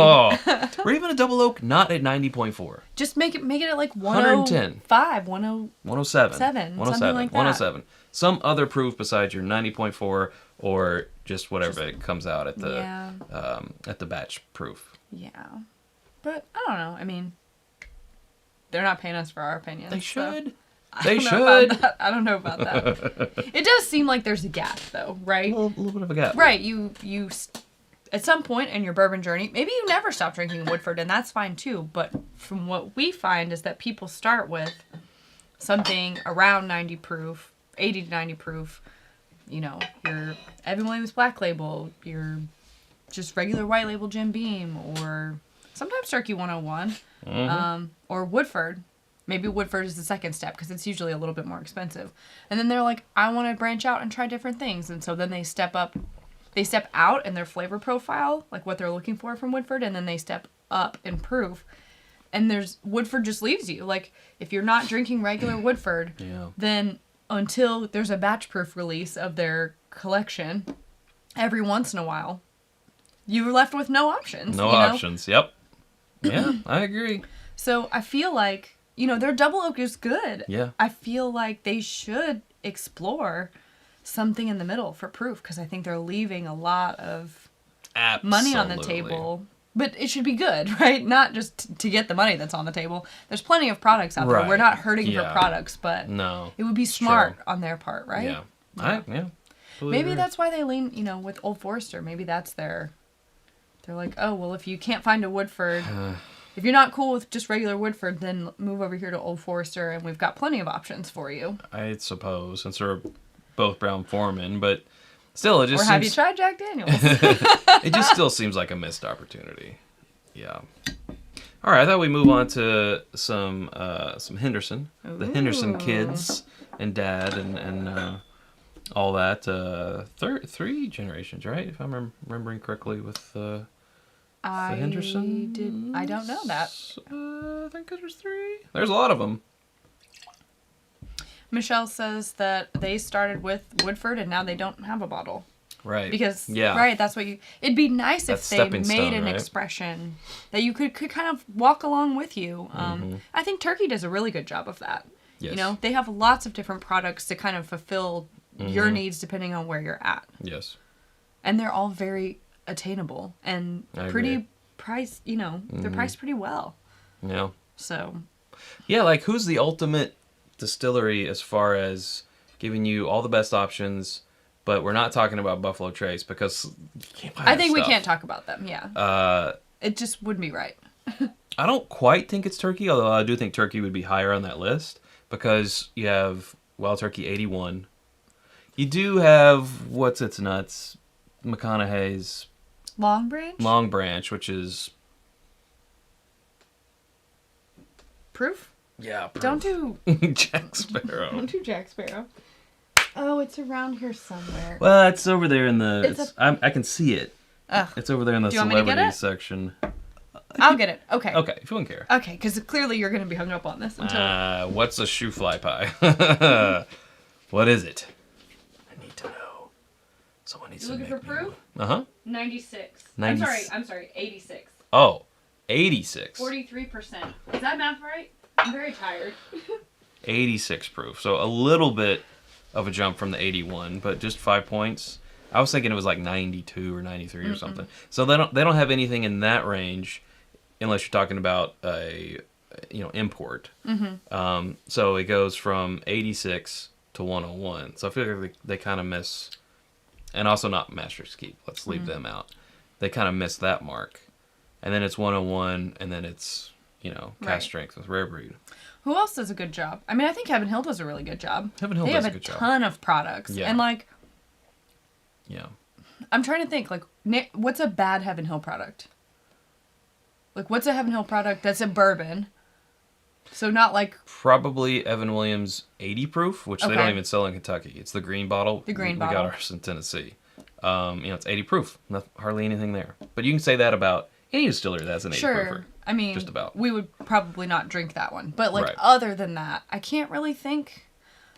Or even a double oak not at 90.4. Just make it at like 110. 105, 107. Something like that. 107. Some other proof besides your 90.4 or just whatever it comes out at the batch proof. Yeah. But I don't know. I mean, they're not paying us for our opinions. They should. So I don't know about that. It does seem like there's a gap, though, right? A little bit of a gap. Right. You at some point in your bourbon journey, maybe you never stop drinking Woodford, and that's fine too. But from what we find is that people start with something around 90 proof, 80 to 90 proof. Your Evan Williams Black Label, your just regular white label Jim Beam, or sometimes Turkey 101, or Woodford. Maybe Woodford is the second step because it's usually a little bit more expensive. And then they're like, I want to branch out and try different things. And so then they step out in their flavor profile, like what they're looking for from Woodford, and then they step up in proof. And Woodford just leaves you. Like, if you're not drinking regular Woodford, then until there's a batch proof release of their collection every once in a while, you're left with no options. No options, yep. Yeah, I agree. So I feel like, their double oak is good. Yeah. I feel like they should explore something in the middle for proof because I think they're leaving a lot of money on the table. But it should be good, right? Not just to get the money that's on the table. There's plenty of products out there. Right. We're not hurting for products, but it would be smart on their part, right? Yeah. Maybe agree. that's why they lean, with Old Forester. Maybe that's they're like, oh, well, if you can't find a Woodford, if you're not cool with just regular Woodford, then move over here to Old Forester, and we've got plenty of options for you. I suppose, since they're both Brown Foreman, but still, it just have you tried Jack Daniels? It just still seems like a missed opportunity. Yeah. All right, I thought we'd move on to some Henderson. Ooh. The Henderson kids and dad and all that. Three generations, right? If I'm remembering correctly with the Henderson. I don't know that. I think there's 3. There's a lot of them. Michelle says that they started with Woodford and now they don't have a bottle. Right. Because, that's what it'd be nice if they made an expression that you could kind of walk along with you. I think Turkey does a really good job of that. Yes. They have lots of different products to kind of fulfill your needs depending on where you're at. Yes. And they're all very attainable and pretty priced, they're priced pretty well. Yeah. So. Yeah, like who's the ultimate distillery as far as giving you all the best options, but we're not talking about Buffalo Trace because you can't buy that we stuff. can't talk about them, yeah. It just wouldn't be right. I don't quite think it's Turkey, although I do think Turkey would be higher on that list because you have Wild Turkey 81. You do have, what's its nuts? McConaughey's Long Branch? Long Branch, which is... Proof? Yeah, proof. Don't do... Jack Sparrow. Don't do Jack Sparrow. Oh, it's around here somewhere. Well, it's over there in the... I can see it. Ugh. It's over there in the Do you want me to get celebrities it? section. I'll get it. Okay. Okay, if you wouldn't care. Okay, because clearly you're going to be hung up on this until... What's a shoe fly pie? What is it? I need to know. Someone needs You to looking make for proof? Uh-huh. 96. 90... I'm sorry, 86. Oh, 86. 43%. Is that math right? I'm very tired. 86 proof. So a little bit of a jump from the 81, but just 5 points. I was thinking it was like 92 or 93 or something. So they don't have anything in that range unless you're talking about a import. So it goes from 86 to 101. So I feel like they kind of miss, and also not Master's Keep. Let's leave them out. They kind of miss that mark. And then it's 101, and then it's, cast strength with rare breed. Who else does a good job? I mean, I think Heaven Hill does a really good job. Heaven Hill does a good job. They have a ton of products. Yeah. And, like... Yeah. I'm trying to think, like, what's a bad Heaven Hill product? Like, what's a Heaven Hill product that's a bourbon? So not like... Probably Evan Williams 80 proof, which they Okay. don't even sell in Kentucky. It's the green bottle. The green we bottle. got ours in Tennessee. It's 80 proof. Hardly anything there. But you can say that about any distillery that's an 80 Sure. proofer. I mean, Just about. we would probably not drink that one. But, like, Right. other than that, I can't really think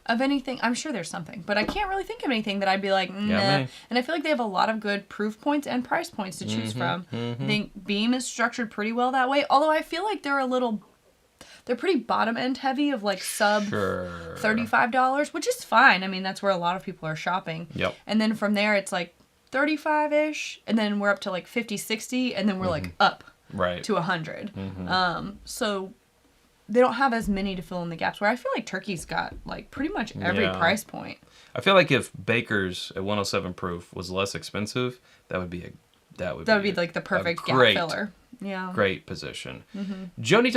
of anything. I'm sure there's something. But I can't really think of anything that I'd be like, nah. Yeah, me. And I feel like they have a lot of good proof points and price points to choose from. I think Beam is structured pretty well that way. Although I feel like they're pretty bottom end heavy of, like, sub Sure. $35, which is fine. I mean, that's where a lot of people are shopping. Yep. And then from there, it's like 35-ish. And then we're up to, like, 50, 60. And then we're, like, up. Right. To 100. So they don't have as many to fill in the gaps, where I feel like Turkey's got like pretty much every Yeah. price point. I feel like if Baker's at 107 proof was less expensive, that would be like the perfect gap great, filler. Yeah. Great position. Joni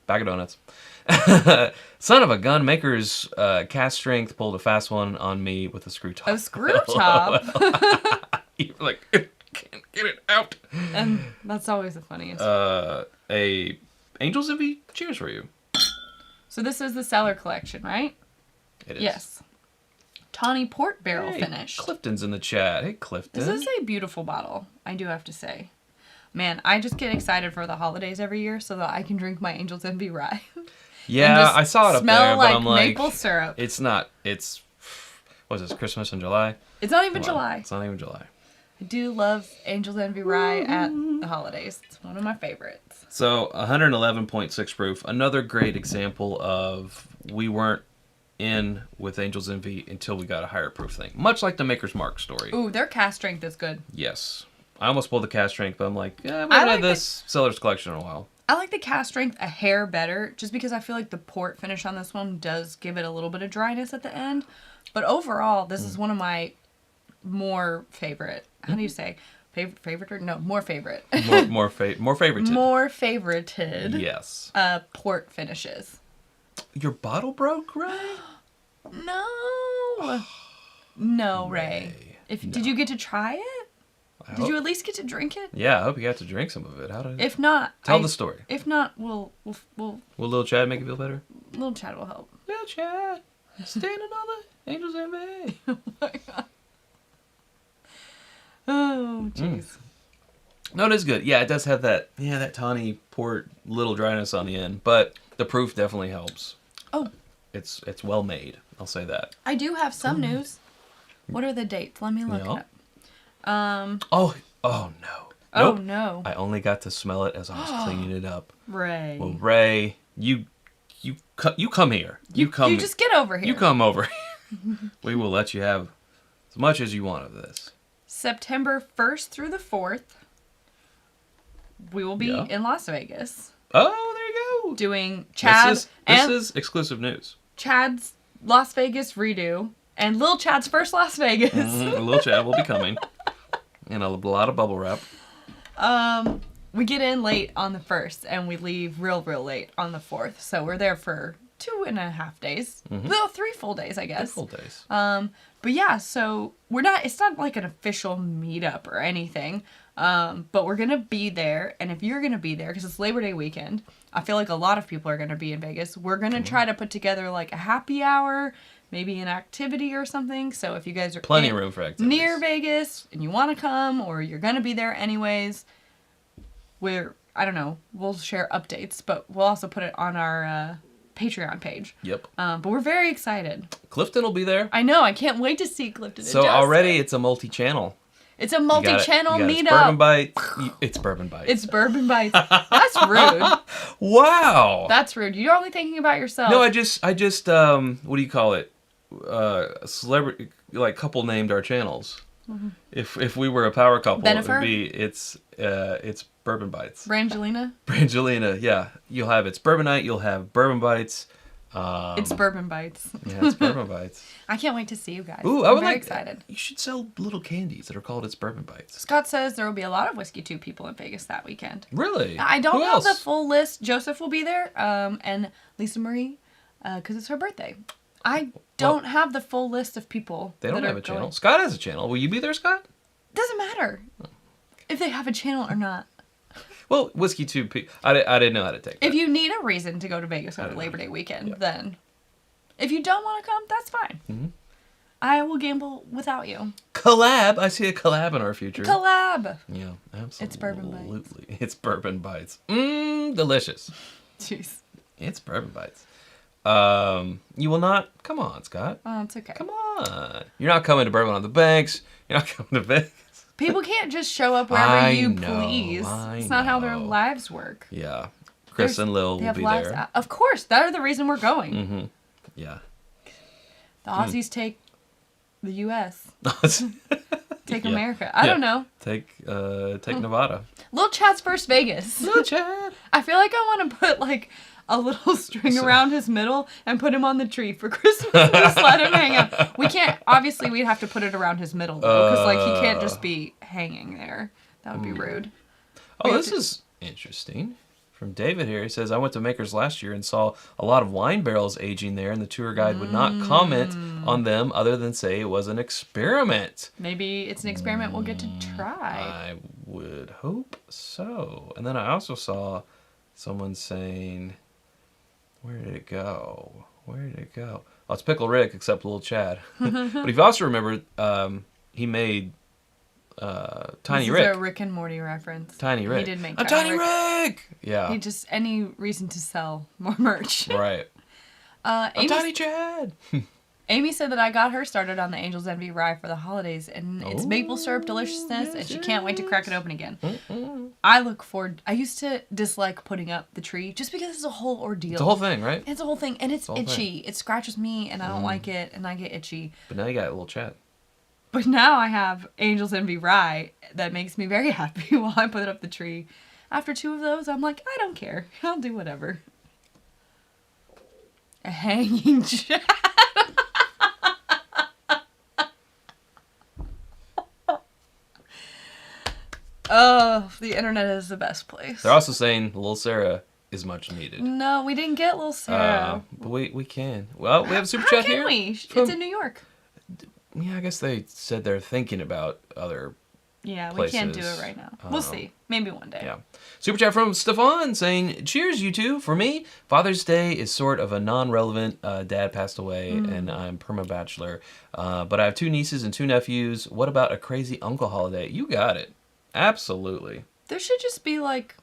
bag of donuts. Son of a gun, Maker's cast strength pulled a fast one on me with a screw top. A screw top. You're like, can't get it out. And that's always the funniest. A Angel's Envy cheers for you. So this is the Cellar Collection, right? It is. Yes. Tawny Port Barrel Hey, finish. Clifton's in the chat. Hey, Clifton. This is a beautiful bottle, I do have to say. Man, I just get excited for the holidays every year so that I can drink my Angel's Envy rye. Yeah, I saw it up there, but I'm like... maple syrup. It's not. It's... What is this, Christmas in July? It's not even July. It's not even July. I do love Angel's Envy rye at the holidays. It's one of my favorites. So, 111.6 proof. Another great example of we weren't in with Angel's Envy until we got a higher proof thing. Much like the Maker's Mark story. Ooh, their cast strength is good. Yes. I almost pulled the cast strength, but I'm like, I haven't I had like this Cellar's Collection in a while. I like the cast strength a hair better, just because I feel like the port finish on this one does give it a little bit of dryness at the end. But overall, this is one of my more favorite. How do you say? Favorite or no? More favorite. More favorited. More favorited. Yes. Port finishes. Your bottle broke, Ray? No. No, Ray. Did you get to try it? Did you at least get to drink it? Yeah, I hope you got to drink some of it. How did? If not, Tell the story. If not, we'll Will Little Chad make you feel better? Little Chad will help. Little Chad, standing on the Angel's Envy. Oh my god. Oh jeez. No, it is good. Yeah, it does have that tawny port, little dryness on the end, but the proof definitely helps. Oh. It's well made. I'll say that. I do have some news. What are the dates? Let me look it up. Oh no. Oh Nope. no. I only got to smell it as I was cleaning it up. Ray. Well, Ray, you come here. You just get over here. You come over here. We will let you have as much as you want of this. September 1st through the 4th, we will be in Las Vegas. Oh, there you go. Doing Chad This is exclusive news. Chad's Las Vegas redo and Lil Chad's first Las Vegas. Little Chad will be coming. And a lot of bubble wrap. we get in late on the 1st and we leave real late on the 4th. So we're there for 2.5 days. No, 3 full days, I guess. 3 full days. But yeah, so it's not like an official meetup or anything. But we're going to be there. And if you're going to be there, because it's Labor Day weekend, I feel like a lot of people are going to be in Vegas. We're going to try to put together like a happy hour, maybe an activity or something. So if you guys are plenty of room for activities near Vegas and you want to come, or you're going to be there anyways, I don't know, we'll share updates, but we'll also put it on our Patreon page. Yep. But we're very excited. Clifton will be there. I know. I can't wait to see Clifton. So already it's a multi-channel. It's a multi-channel meetup. Bourbon Bites. It's Bourbon Bites. It's Bourbon Bites. That's rude. Wow. That's rude. You're only thinking about yourself. No, I just what do you call it? Celebrity, like, couple named our channels. Mm-hmm. If we were a power couple, Benifer? It would be it's Bourbon Bites. Brangelina, yeah. You'll have It's Bourbonnight. You'll have Bourbon Bites. It's Bourbon Bites. Yeah, it's Bourbon Bites. I can't wait to see you guys. Ooh, I'm very excited. You should sell little candies that are called It's Bourbon Bites. Scott says there will be a lot of Whiskey 2 people in Vegas that weekend. Really? I don't Who know else? the full list. Joseph will be there, and Lisa Marie, because it's her birthday. I don't have the full list of people. They don't that have are a channel. going. Scott has a channel. Will you be there, Scott? Doesn't matter if they have a channel or not. Well, Whiskey 2 I didn't know how to take that. If you need a reason to go to Vegas over Labor Day weekend, then if you don't want to come, that's fine. Mm-hmm. I will gamble without you. Collab. I see a collab in our future. Collab. Yeah, absolutely. It's Bourbon Bites. It's Bourbon Bites. Delicious. Jeez. It's Bourbon Bites. You will not? Come on, Scott. Oh, it's okay. Come on. You're not coming to Bourbon on the Banks. You're not coming to Vegas. People can't just show up wherever you know, please. It's not how their lives work. Yeah. Chris and Lil will be there. Of course. They're the reason we're going. Mm-hmm. Yeah. The Aussies take the U.S. Take America. I don't know. Take Nevada. Lil Chad's first Vegas. Lil Chad. I feel like I want to put like a little string around his middle and put him on the tree for Christmas and just let him hang out. We can't, obviously we'd have to put it around his middle though, because like he can't just be hanging there. That would be rude. Oh, this is interesting. From David here, he says, I went to Makers last year and saw a lot of wine barrels aging there, and the tour guide would not comment on them other than say it was an experiment. Maybe it's an experiment we'll get to try. I would hope so. And then I also saw someone saying, where did it go? Oh, it's Pickle Rick, except Little Chad. But if you also remember, he made Tiny Rick. This is a Rick and Morty reference. Tiny Rick. He did make Tiny Rick! Yeah. He just, any reason to sell more merch. Right. Tiny Chad! Amy said that I got her started on the Angel's Envy Rye for the holidays, and it's maple syrup deliciousness, and she can't wait to crack it open again. I used to dislike putting up the tree just because it's a whole ordeal. It's a whole thing, right? It's a whole thing, and it's itchy. It scratches me, and I don't like it, and I get itchy. But now you got a Little Chad. But now I have Angel's Envy Rye that makes me very happy while I put up the tree. After 2 of those, I'm like, I don't care. I'll do whatever. A hanging Chad. Oh, the internet is the best place. They're also saying Little Sarah is much needed. No, we didn't get Little Sarah. But we can. Well, we have a super chat here. How can we? It's in New York. Yeah, I guess they said they're thinking about other places. We can't do it right now. We'll see. Maybe one day. Yeah. Super chat from Stefan saying, cheers, you two. For me, Father's Day is sort of a non-relevant. Dad passed away, and I'm perma-bachelor. But I have 2 nieces and 2 nephews. What about a crazy uncle holiday? You got it. Absolutely. There should just be, like,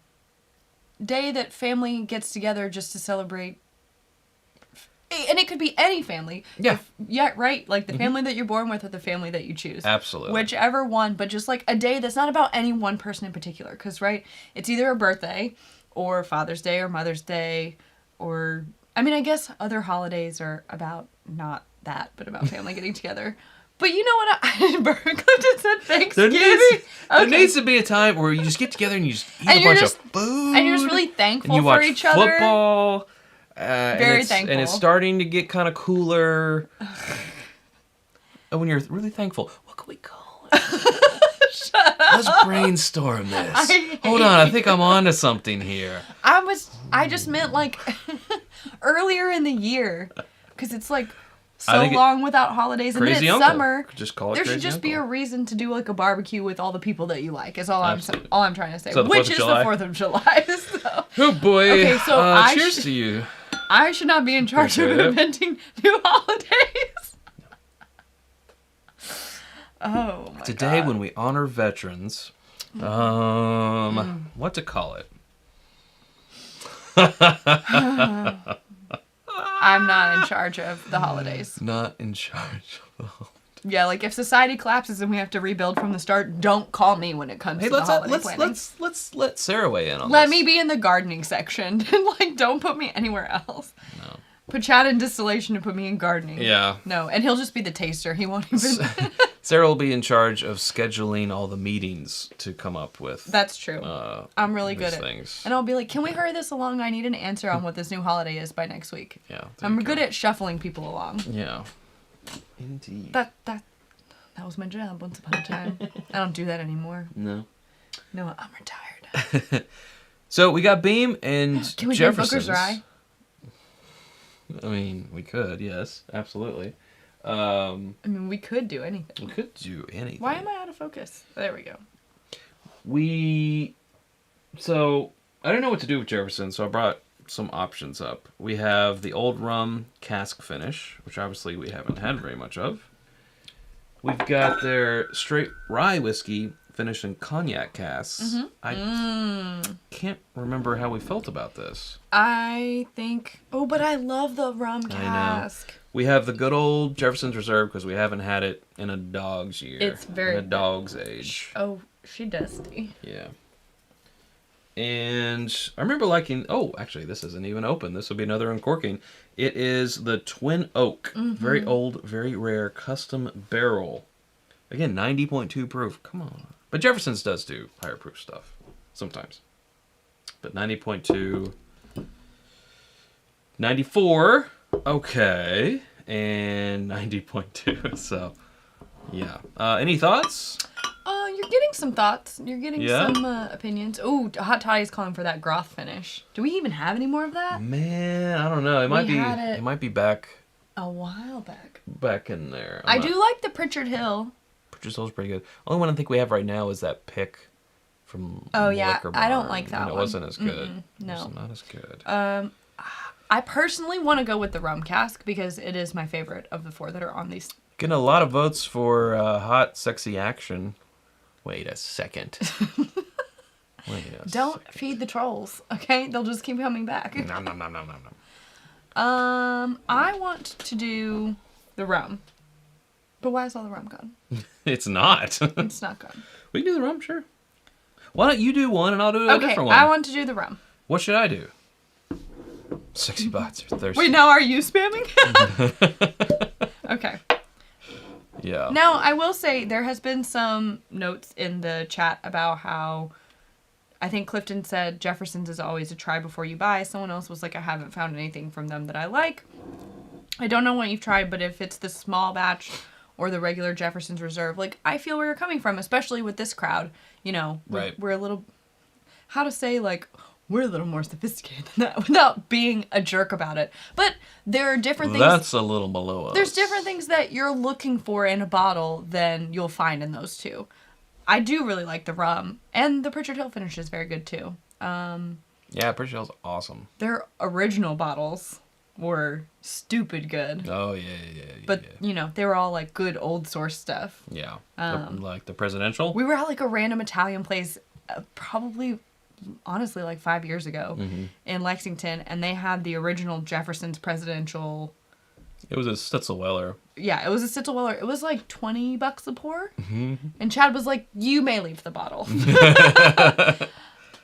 day that family gets together just to celebrate. And it could be any family. Yeah. Right? Like the family that you're born with or the family that you choose. Absolutely. Whichever one, but just like a day that's not about any one person in particular. Because, right, it's either a birthday or Father's Day or Mother's Day or, I mean, I guess other holidays are about not that, but about family getting together. But you know what? Clifton said Thanksgiving. There needs to be a time where you just get together and you just eat a bunch of food. And you're just really thankful and you for each other. Football. Very thankful. And it's starting to get kind of cooler. And when you're really thankful, what can we call it? Shut Let's brainstorm this. Hold on, I think I'm onto something here. I just meant like earlier in the year, because it's like so long without holidays, and then it's summer. Just call it there should just be a reason to do like a barbecue with all the people that you like. Is all I'm trying to say. So which is the 4th of July. So. Oh boy! Okay, so cheers to you. I should not be in charge of inventing new holidays. Oh my Today, God. when we honor veterans, what to call it? I'm not in charge of the holidays. Not in charge of the holidays. Yeah, like if society collapses and we have to rebuild from the start, don't call me when it comes to the holiday planning. Let's let Sarah weigh in on this. Let me be in the gardening section. Like, don't put me anywhere else. No. Put Chad in distillation and put me in gardening. Yeah. No, and he'll just be the taster. He won't even... Sarah will be in charge of scheduling all the meetings to come up with... That's true. I'm really good at things. And I'll be like, can we hurry this along? I need an answer on what this new holiday is by next week. Yeah. I'm good at shuffling people along. Yeah. Indeed. That was my job once upon a time. I don't do that anymore. No. No, I'm retired. So we got Beam and Can we Jefferson's. Booker's Rye? I mean, we could, yes, absolutely. I mean, we could do anything. We could do anything. Why am I out of focus? There we go. So, I didn't know what to do with Jefferson, so I brought some options up. We have the old rum cask finish, which obviously we haven't had very much of. We've got their straight rye whiskey finished in cognac casks. Mm-hmm. I can't remember how we felt about this. I think... Oh, but I love the rum cask. I know. We have the good old Jefferson's Reserve because we haven't had it in a dog's year. It's very... In a dog's age. Oh, she dusty. Yeah. And I remember liking... Oh, actually, this isn't even open. This will be another uncorking. It is the Twin Oak. Mm-hmm. Very old, very rare, custom barrel. Again, 90.2 proof. Come on. But Jefferson's does do higher proof stuff. Sometimes. But 90.2... 94... Okay, and 90.2, so, yeah. Any thoughts? You're getting some thoughts. You're getting some opinions. Oh, Hot Toddy is calling for that groth finish. Do we even have any more of that? Man, I don't know. It might be back. A while back. Back in there. I do like the Pritchard Hill. Pritchard Hill's pretty good. Only one I think we have right now is that pick from Liquor Barn. I don't like that one. It wasn't as good. No. It was not as good. I personally want to go with the rum cask because it is my favorite of the four that are on these. Getting a lot of votes for hot, sexy action. Wait a second. Don't feed the trolls, okay? They'll just keep coming back. Nom, nom, nom, nom, nom, nom. I want to do the rum. But why is all the rum gone? It's not. It's not gone. We can do the rum, sure. Why don't you do one and I'll do a different one? I want to do the rum. What should I do? Sexy bots are thirsty. Wait, now are you spamming? Okay. Yeah. Now, I will say there has been some notes in the chat about how I think Clifton said Jefferson's is always a try before you buy. Someone else was like, I haven't found anything from them that I like. I don't know what you've tried, but if it's the small batch or the regular Jefferson's Reserve, like, I feel where you're coming from, especially with this crowd. You know, right. We're a little, how to say, like, we're a little more sophisticated than that without being a jerk about it. But there are different things. That's a little below us. There's different things that you're looking for in a bottle than you'll find in those two. I do really like the rum. And the Pritchard Hill finish is very good too. Yeah, Pritchard Hill's awesome. Their original bottles were stupid good. Oh, yeah. But, you know, they were all like good old source stuff. Yeah. Like the presidential? We were at like a random Italian place probably... honestly like 5 years ago in Lexington, and they had the original Jefferson's presidential. It was a Stitzelweller. Yeah, it was a Stitzelweller. It was like $20 a pour, and Chad was like, "You may leave the bottle."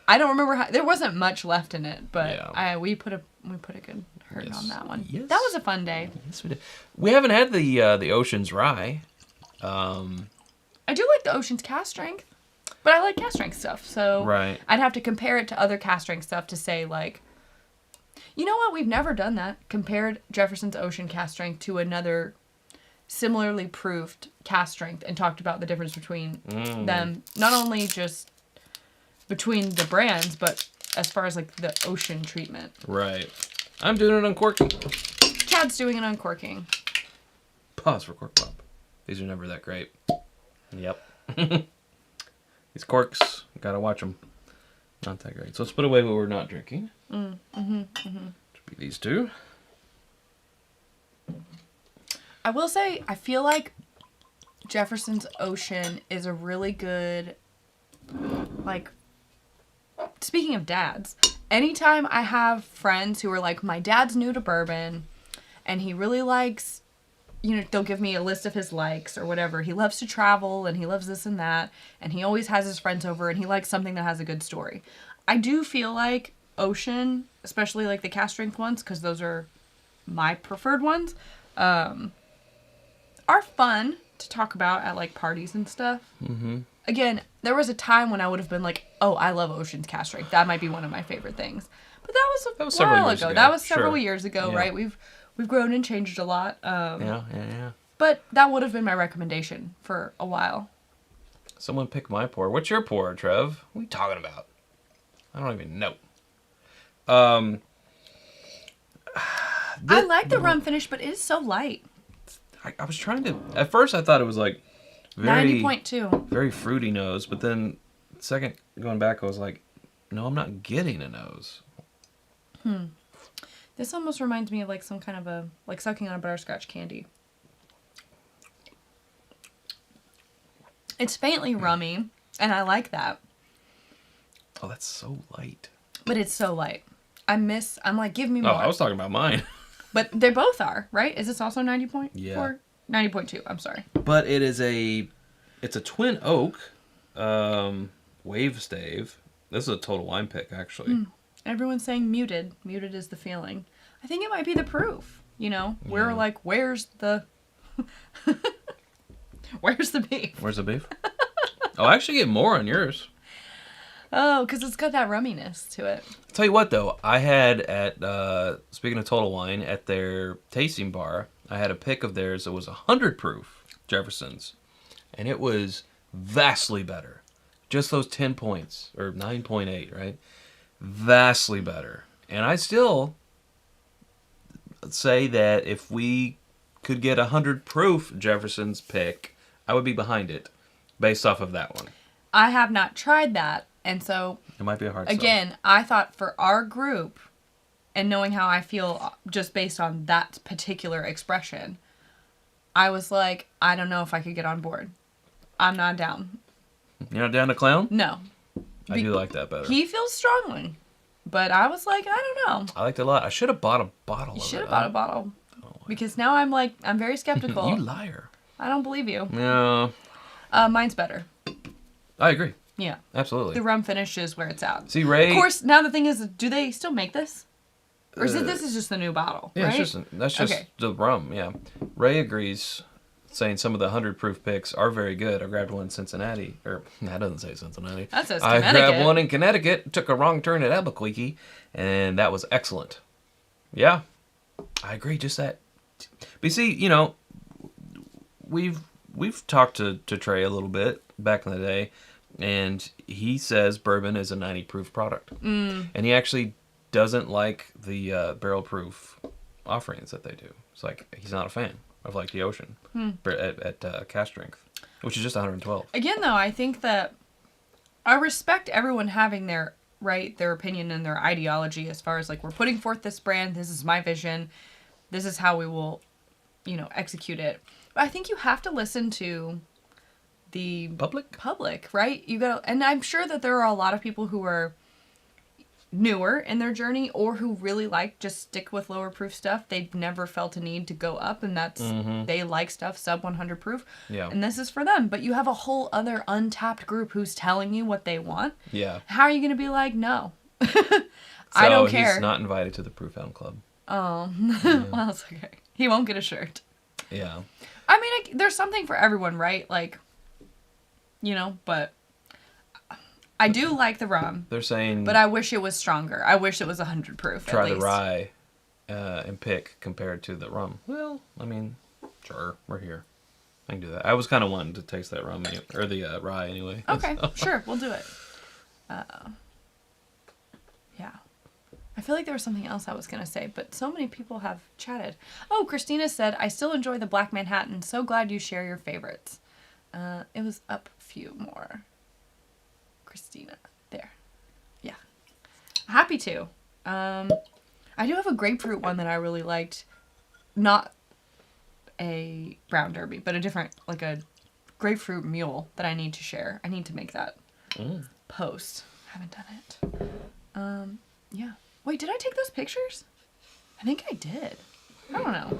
I don't remember how. There wasn't much left in it, but we put a good hurt on that one. Yes. That was a fun day. Yes, we did. We haven't had the Ocean's Rye. I do like the Ocean's cast strength. But I like cast strength stuff, so right. I'd have to compare it to other cast strength stuff to say, like, you know what? We've never done that. Compared Jefferson's Ocean cast strength to another similarly proved cask strength and talked about the difference between them, not only just between the brands, but as far as like the ocean treatment. Right. I'm doing an uncorking. Chad's doing an uncorking. Pause for cork pop. These are never that great. Yep. These corks, gotta watch them. Not that great. So let's put away what we're not drinking. Should be these two. I will say, I feel like Jefferson's Ocean is a really good, like, speaking of dads, anytime I have friends who are like, my dad's new to bourbon, and he really likes, you know, they'll give me a list of his likes or whatever. He loves to travel, and he loves this and that, and he always has his friends over, and he likes something that has a good story. I do feel like Ocean, especially like the cask strength ones, because those are my preferred ones, are fun to talk about at like parties and stuff. Mm-hmm. Again, there was a time when I would have been like, "Oh, I love Ocean's cask strength. That might be one of my favorite things." But that was a while ago. That was several years ago, right? We've grown and changed a lot. Yeah. But that would have been my recommendation for a while. Someone pick my pour. What's your pour, Trev? What are you talking about? I don't even know. I like the rum finish, but it is so light. I was trying to... At first, I thought it was like... 90.2. Very fruity nose, but then second going back, I was like, no, I'm not getting a nose. This almost reminds me of like some kind of a... Like sucking on a butterscotch candy. It's faintly rummy, and I like that. Oh, that's so light. But it's so light. I'm like, give me more. Oh, I was talking about mine. But they both are, right? Is this also 90.4? Yeah. 90.2, I'm sorry. But it's a twin oak wave stave. This is a total wine pick, actually. Everyone's saying muted. Muted is the feeling. I think it might be the proof. You know, we're like, where's the where's the beef? Where's the beef? Oh, I actually get more on yours. Oh, because it's got that rumminess to it. Tell you what, though, I had at, speaking of Total Wine, at their tasting bar, I had a pick of theirs that was 100 proof, Jefferson's, and it was vastly better. Just those 10 points, or 9.8, right? Vastly better. And I still say that if we could get 100 proof Jefferson's pick, I would be behind it, based off of that one. I have not tried that. And so, it might be a hard sell. Again, I thought for our group, and knowing how I feel just based on that particular expression, I was like, I don't know if I could get on board. I'm not down. You're not down to clown? No. I do like that better. He feels strongly. But I was like, I don't know. I liked it a lot. I should have bought a bottle of it. You should have bought a bottle. Because now I'm like, I'm very skeptical. You liar. I don't believe you. No. Mine's better. I agree. Yeah. Absolutely. The rum finish is where it's at. See, Ray... Of course, now the thing is, do they still make this? Or is this is just the new bottle, yeah, right? That's just the rum, yeah. Ray agrees, saying some of the 100 proof picks are very good. I grabbed one in Cincinnati. Or, that doesn't say Cincinnati. That says I Connecticut. grabbed one in Connecticut, took a wrong turn at Albuquerque, and that was excellent. Yeah. I agree, just that. But you see, you know, we've talked to Trey a little bit back in the day, and he says bourbon is a 90 proof product. And he actually doesn't like the barrel proof offerings that they do. It's like he's not a fan of like the Ocean at cask strength, which is just 112. Again, though, I think that I respect everyone having their opinion and their ideology as far as like, we're putting forth this brand, this is my vision, this is how we will, you know, execute it. But I think you have to listen to the public, right? And I'm sure that there are a lot of people who are newer in their journey or who really like just stick with lower proof stuff. They've never felt a need to go up, and that's they like stuff sub 100 proof. Yeah. And this is for them. But you have a whole other untapped group who's telling you what they want. Yeah. How are you going to be like, no? I don't care. He's not invited to the Proof Hound Club. Oh. Yeah. Well, it's okay. He won't get a shirt. Yeah. I mean, there's something for everyone, right? Like, you know, but I do like the rum. They're saying... But I wish it was stronger. I wish it was 100 proof, try at least. the rye and pick compared to the rum. Well, I mean, Sure, we're here. I can do that. I was kind of wanting to taste that rum or the rye anyway. Okay, sure, we'll do it. Yeah. I feel like there was something else I was going to say, but so many people have chatted. Oh, Christina said, I still enjoy the Black Manhattan. So glad you share your favorites. It was up a few more. Christina. There. Yeah. Happy to. I do have a grapefruit one that I really liked. Not a brown derby, but a different, like a grapefruit mule that I need to share. I need to make that post. Haven't done it. Yeah. Wait, did I take those pictures? I think I did. I don't know.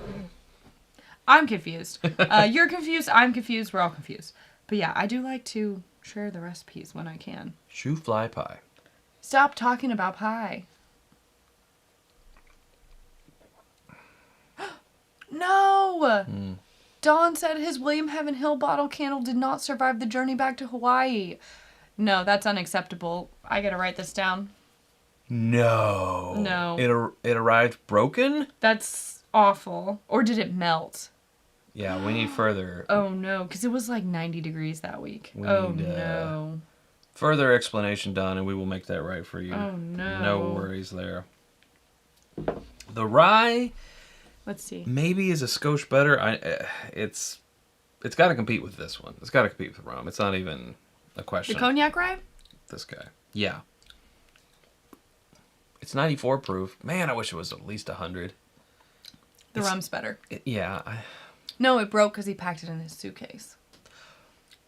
I'm confused. You're confused. I'm confused. We're all confused. But yeah, I do like to share the recipes when I can. Shoe fly pie. Stop talking about pie. No! Don said his William Heaven Hill bottle candle did not survive the journey back to Hawaii. No, that's unacceptable. I gotta write this down. No. It arrived broken? That's awful. Or did it melt? Yeah, we need further. Oh no, because it was like 90 degrees that week. No. Further explanation, Don, and we will make that right for you. Oh no. No worries there. The rye, let's see. Maybe is a skosh better. It's got to compete with this one. It's got to compete with rum. It's not even a question. The cognac rye? This guy. Yeah. It's 94 proof. Man, I wish it was at least 100. The rum's better. Yeah. No, it broke because he packed it in his suitcase.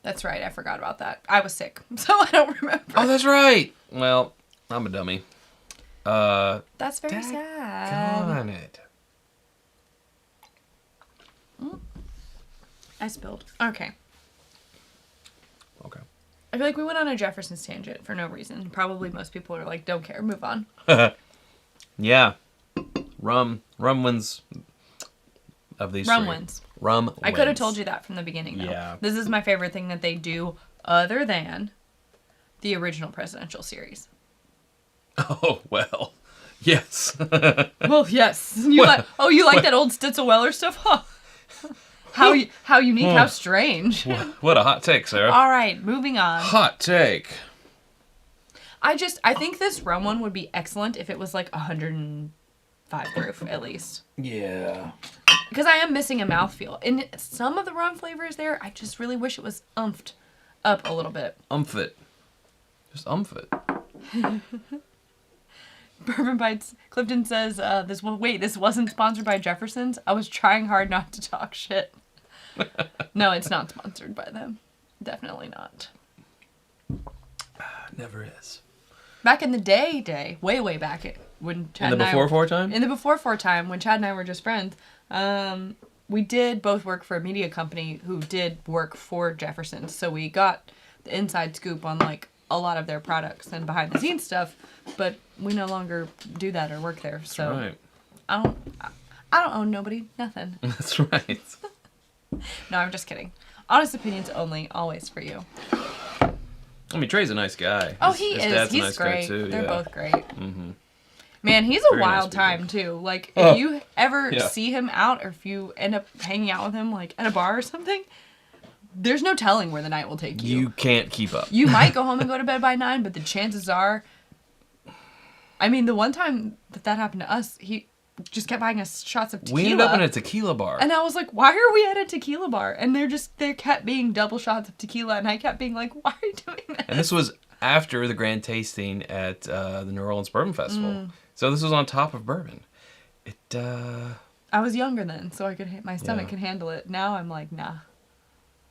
That's right. I forgot about that. I was sick, so I don't remember. Oh, that's right. Well, I'm a dummy. That's very sad. Darn it. I spilled. Okay. Okay. I feel like we went on a Jefferson's tangent for no reason. Probably most people are like, don't care, move on. Yeah. Rum wins of these Rum three. wins. Rum wins. I could have told you that from the beginning, though. Yeah. This is my favorite thing that they do other than the original presidential series. Oh, well. Yes. Well, yes. You like that old Stitzel-Weller stuff? Huh. How unique, how strange. What a hot take, Sarah. All right, moving on. Hot take. I think this rum one would be excellent if it was like 105 proof at least. Yeah. Because I am missing a mouthfeel. In some of the rum flavors there, I just really wish it was umphed up a little bit. Umph it. Just umph it. Bourbon Bites. Clifton says, this wasn't sponsored by Jefferson's? I was trying hard not to talk shit. No, it's not sponsored by them. Definitely not. Never is. Back in the day, way back when Chad in the before time? In the before time, when Chad and I were just friends, we did both work for a media company who did work for Jefferson. So we got the inside scoop on like a lot of their products and behind the scenes stuff, but we no longer do that or work there. So That's right. I don't own nobody, nothing. That's right. No, I'm just kidding. Honest opinions only, always for you. I mean, Trey's a nice guy. Oh, His he is. dad's He's a nice great. guy too. They're yeah. both great. Mm-hmm. Man, he's a Very wild nice time too. Like if you ever see him out, or if you end up hanging out with him like at a bar or something, there's no telling where the night will take you. You can't keep up. You might go home and go to bed by 9, but the chances are, I mean, the one time that happened to us, he just kept buying us shots of tequila. We ended up in a tequila bar. And I was like, why are we at a tequila bar? And there kept being double shots of tequila, and I kept being like, why are you doing this? And this was after the grand tasting at the New Orleans Bourbon Festival. So this was on top of bourbon. I was younger then, so my stomach could handle it. Now I'm like, nah.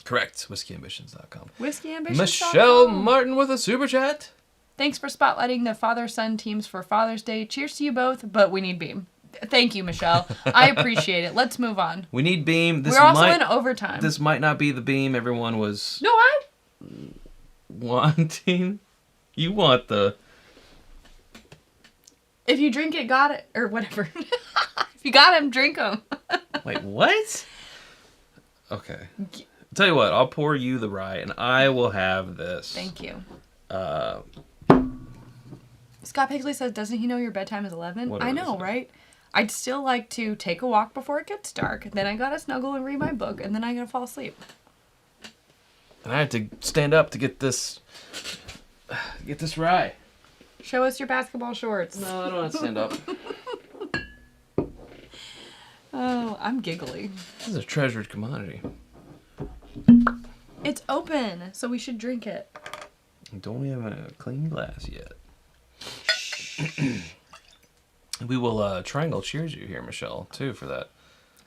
Correct. WhiskyAmbitions.com. WhiskyAmbitions.com. Michelle Martin with a super chat. Thanks for spotlighting the father-son teams for Father's Day. Cheers to you both, but we need Beam. Thank you, Michelle. I appreciate it. Let's move on. We need Beam. We're also in overtime. This might not be the Beam everyone was wanting. You want the... If you drink it, got it. Or whatever. If you got him, drink him. Wait, what? Okay. Tell you what, I'll pour you the rye, and I will have this. Thank you. Scott Paisley says, doesn't he know your bedtime is 11? I know, right? I'd still like to take a walk before it gets dark. Then I gotta snuggle and read my book, and then I gotta fall asleep. And I had to stand up to get this rye. Show us your basketball shorts. No, I don't have to stand up. Oh, I'm giggly. This is a treasured commodity. It's open, so we should drink it. Don't we have a clean glass yet? We will triangle cheers you here, Michelle, too, for that.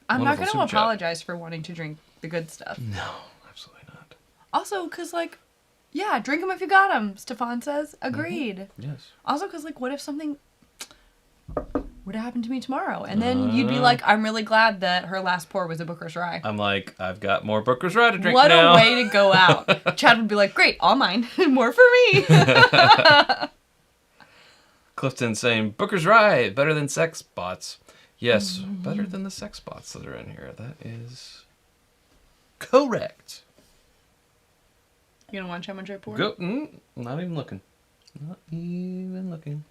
I'm not going to super chat. apologize for wanting to drink the good stuff. No, absolutely not. Also, because, like, yeah, drink them if you got them, Stefan says. Agreed. Mm-hmm. Yes. Also, because, like, what if something would happen to me tomorrow? And then you'd be like, I'm really glad that her last pour was a Booker's Rye. I'm like, I've got more Booker's Rye to drink What now. a way to go out. Chad would be like, great, all mine. More for me. Clifton saying, Booker's Rye, better than sex bots. Yes, better than the sex bots that are in here. That is correct. You don't want to try my drip pour? Go. Not even looking. Not even looking.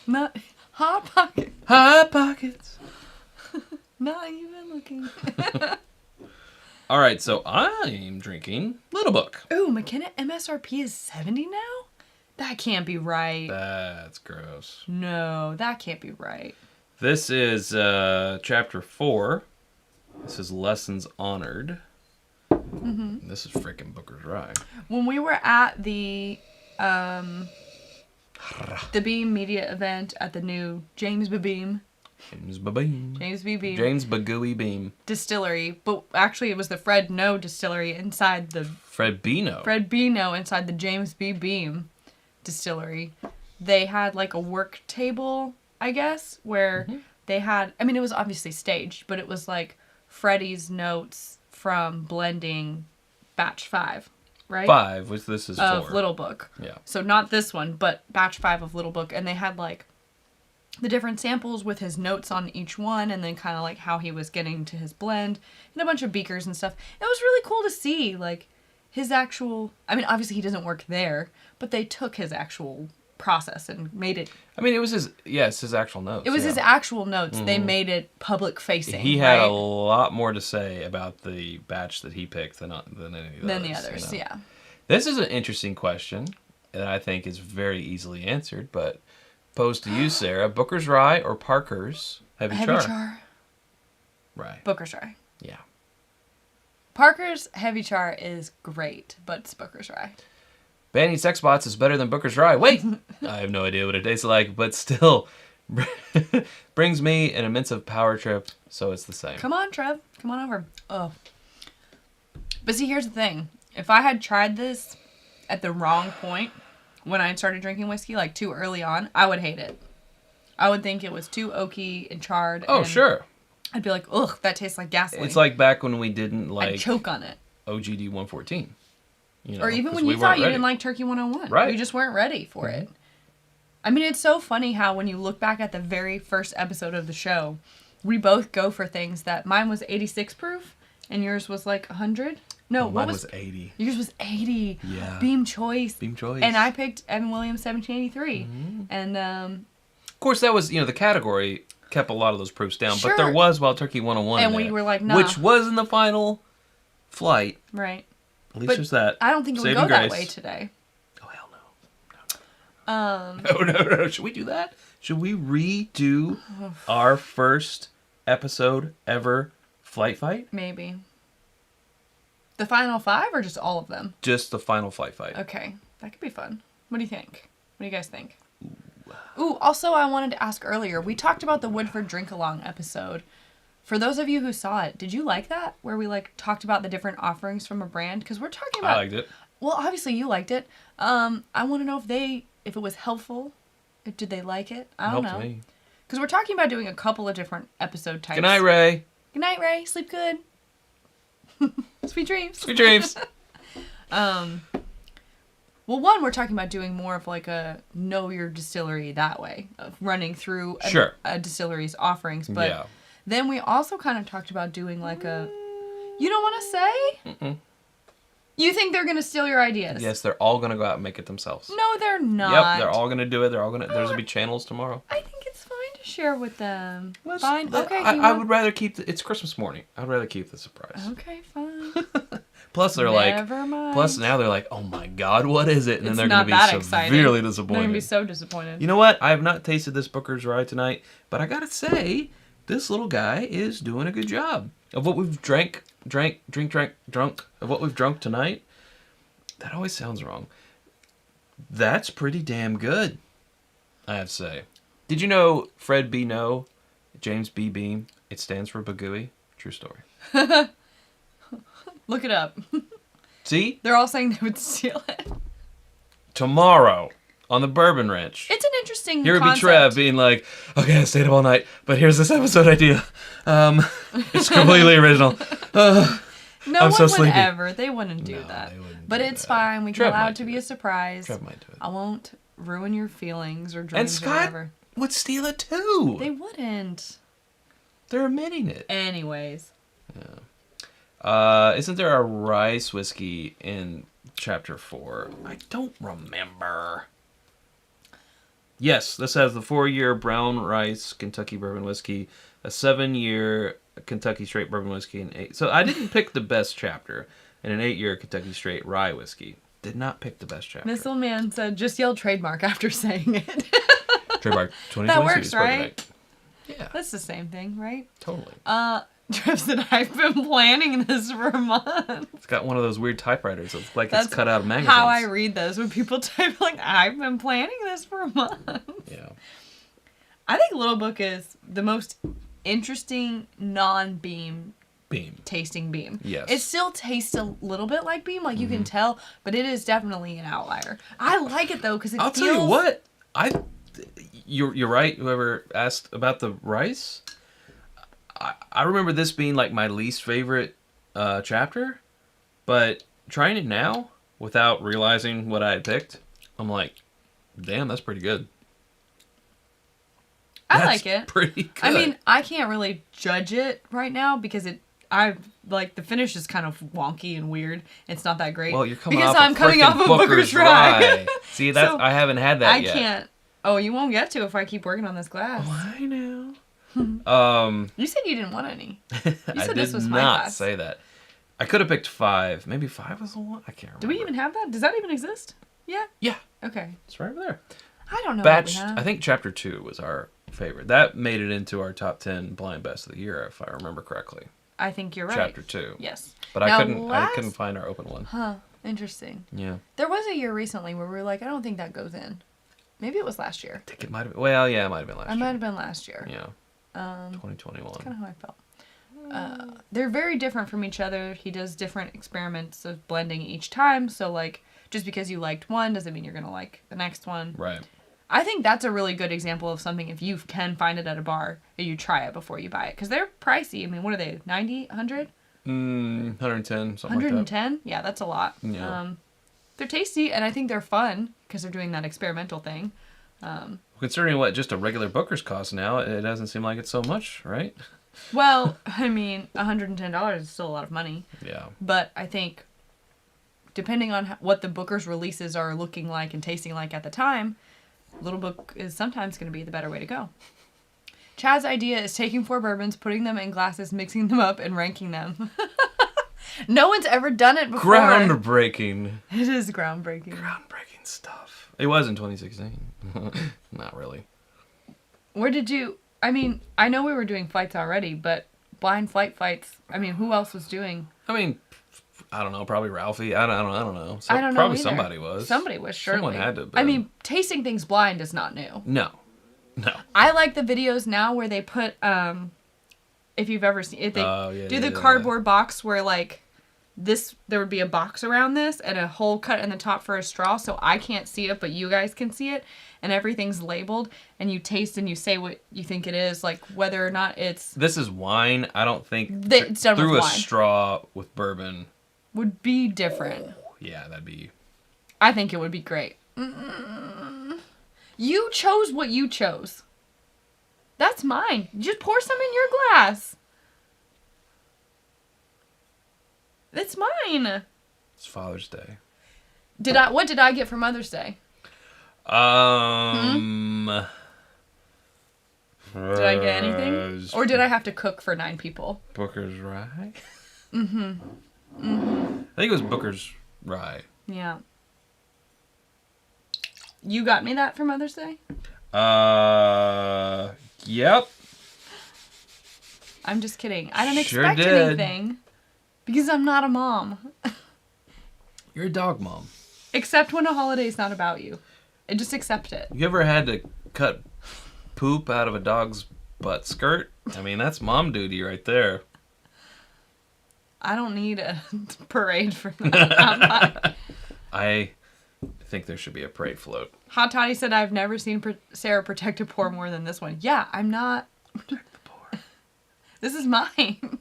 Not Hot Pocket. Hot pockets. Not even looking. All right, so I'm drinking Little Book. Ooh, McKenna MSRP is 70 now? That can't be right. That's gross. No, that can't be right. This is chapter 4. This is Lessons Honored. Mm-hmm. This is freaking Booker's Rye. When we were at the Beam Media event at the new James B. Beam Distillery, but actually it was the Fred No Distillery inside the Fred Bino inside the James B. Beam Distillery. They had like a work table, I guess, where they had, I mean, it was obviously staged, but it was like Freddie's notes from blending batch 5, right? 5, which this is 4. Of Little Book. Yeah. So not this one, but batch 5 of Little Book. And they had like the different samples with his notes on each one, and then kind of like how he was getting to his blend, and a bunch of beakers and stuff. It was really cool to see like his actual, I mean, obviously he doesn't work there, but they took his actual process and made it. I mean, it was his actual notes. It was his actual notes. They made it public facing. He had a lot more to say about the batch that he picked than any of the others. Yeah. This is an interesting question that I think is very easily answered, but posed to you, Sarah, Booker's Rye or Parker's Heavy Char? Rye. Booker's Rye. Yeah. Parker's Heavy Char is great, but it's Booker's Rye. Banning Sex Bots is better than Booker's Rye. Wait! I have no idea what it tastes like, but still brings me an immense power trip, so it's the same. Come on, Trev. Come on over. Oh. But see, here's the thing. If I had tried this at the wrong point, when I started drinking whiskey, like too early on, I would hate it. I would think it was too oaky and charred. Oh, and sure. I'd be like, ugh, that tastes like gasoline. It's like back when we didn't like... I'd choke on it. OGD 114. You know, or even when you thought you didn't like Turkey 101. Right. You just weren't ready for it. I mean, it's so funny how when you look back at the very first episode of the show, we both go for things that mine was 86 proof and yours was like 100. No, mine was 80. Yours was 80. Yeah. Beam Choice. Beam Choice. And I picked Evan Williams 1783. And of course, that was, the category kept a lot of those proofs down, sure. but there was Wild Turkey 101 and in we there, were like, nah. which was in the final flight. Right. At least there's that. I don't think it would Saving go that grace. way today. Oh, hell no. No. Should we do that? Should we redo our first episode ever flight fight? Maybe. The final 5 or just all of them? Just the final flight fight. Okay. That could be fun. What do you think? What do you guys think? Ooh, also I wanted to ask earlier, we talked about the Woodford Drink Along episode. For those of you who saw it, did you like that? Where we like talked about the different offerings from a brand? Because we're talking about... I liked it. Well, obviously you liked it. I want to know if it was helpful. Did they like it? I don't know. Helped me. Because we're talking about doing a couple of different episode types. Good night, Ray. Good night, Ray. Sleep good. Sweet dreams. Sweet dreams. Well, one, we're talking about doing more of like a know your distillery that way, of running through a distillery's offerings. But then we also kind of talked about doing like a, you don't want to say? Mm-mm. You think they're going to steal your ideas? Yes, they're all going to go out and make it themselves. No, they're not. Yep, they're all going to do it. There's going to be channels tomorrow. I think it's fine to share with them. Let's- Fine. Okay. I would rather keep it's Christmas morning. I'd rather keep the surprise. Okay, fine. Plus they're Never mind. Plus now they're like, oh my god, what is it? And then It's they're going to not be that severely exciting. disappointed. They're going to be so disappointed. You know what? I have not tasted this Booker's Rye tonight, but I gotta say, this little guy is doing a good job. Of what we've drunk. Of what we've drunk tonight. That always sounds wrong. That's pretty damn good, I have to say. Did you know Fred B. No, James B. Beam, it stands for Bagooey? True story. Look it up. See? They're all saying they would steal it. Tomorrow on the Bourbon Ranch. It's an interesting Here would be concept. Trev being like, okay, I stayed up all night, but here's this episode idea. It's completely original. No I'm one so would sleepy. ever. They wouldn't do No, that. they wouldn't But do it's that. fine. We can Trev allow might it to do be it. a surprise. Trev might do it. I won't ruin your feelings or And dreams or Scott whatever. would steal it too. They wouldn't. They're admitting it. Anyways. Isn't there a rice whiskey in chapter 4? I don't remember. Yes, this has the 4-year brown rice Kentucky bourbon whiskey, a 7-year Kentucky straight bourbon whiskey, and 8. So I didn't pick the best chapter, and an 8-year Kentucky straight rye whiskey. Did not pick the best chapter. This little man said, just yell trademark after saying it. Trademark 2022. That works, Bourbon right? Night. Yeah, That's the same thing, right? totally. Trev said, I've been planning this for months. It's got one of those weird typewriters. It's like That's it's cut out of magazines. how I read those when people type like, I've been planning this for months. Yeah. I think Little Book is the most interesting non-beam Beam. tasting beam. Yes. It still tastes a little bit like beam, like you can tell, but it is definitely an outlier. I like it though because it I'll feels... tell you what. You're right. Whoever asked about the rice, I remember this being like my least favorite chapter, but trying it now without realizing what I had picked, I'm like, damn, that's pretty good. I like it. Pretty good. I mean, I can't really judge it right now because the finish is kind of wonky and weird. It's not that great. well, you're coming because off I'm coming off of Booker's Rye. See, that's So, I haven't had that I yet. can't. Oh, you won't get to if I keep working on this glass. Oh, I know. You said you didn't want any. You I said did this was my not glass. say that. I could have picked 5. Maybe 5 was the one. I can't remember. Do we even have that? Does that even exist? Yeah. Yeah, Okay. it's right over there. I don't know. Batch. What we have. I think chapter 2 was our favorite. That made it into our top 10 blind best of the year, if I remember correctly. I think you're right. Chapter 2. Yes. But Now, I couldn't find our open one. Huh. Interesting. Yeah. There was a year recently where we were like, I don't think that goes in. Maybe it was last year. I think it might have. Well, yeah, it might have been last I year. might have been last year. Yeah. 2021. Kind of how I felt. They're very different from each other. He does different experiments of blending each time. So, like, just because you liked one doesn't mean you're going to like the next one. Right. I think that's a really good example of something if you can find it at a bar, you try it before you buy it. Because they're pricey. I mean, what are they? 90? 100? 110, something 110? Yeah, that's a lot. Yeah. They're tasty, and I think they're fun because they're doing that experimental thing. Considering what just a regular Booker's costs now, it doesn't seem like it's so much, right? Well, I mean, $110 is still a lot of money. Yeah. But I think, depending on what the Booker's releases are looking like and tasting like at the time, Little Book is sometimes going to be the better way to go. Chad's idea is taking 4 bourbons, putting them in glasses, mixing them up, and ranking them. No one's ever done it before. Groundbreaking. It is groundbreaking. Groundbreaking stuff. It was in 2016. Not really. Where did you... I mean, I know we were doing flights already, but blind flight fights, I mean, who else was doing... I mean, I don't know. Probably Ralphie. I don't know. So I don't know probably either. somebody was. Somebody was, surely. Someone had to have I been. mean, tasting things blind is not new. No. I like the videos now where they put, if you've ever seen it, they do the cardboard box where, like, there would be a box around this and a hole cut in the top for a straw, so I can't see it, but you guys can see it, and everything's labeled, and you taste and you say what you think it is, like, whether or not it's... This is wine. I don't think It's done through with a wine. straw with bourbon. Would be different. Yeah, that'd be... I think it would be great. You chose what you chose. That's mine. Just pour some in your glass. It's mine. It's Father's Day. What did I get for Mother's Day? Did I get anything? Or did I have to cook for 9 people? Booker's Rye? I think it was Booker's Rye. Yeah. You got me that for Mother's Day? Yep. I'm just kidding. I don't Sure expect did. anything. Because I'm not a mom. You're a dog mom. Except when a holiday's not about you. And just accept it. You ever had to cut poop out of a dog's butt skirt? I mean, that's mom duty right there. I don't need a parade for that. I think there should be a parade float. Hot Toddy said, I've never seen Sarah protect a pour more than this one. Yeah, I'm not. Protect the pour. This is mine.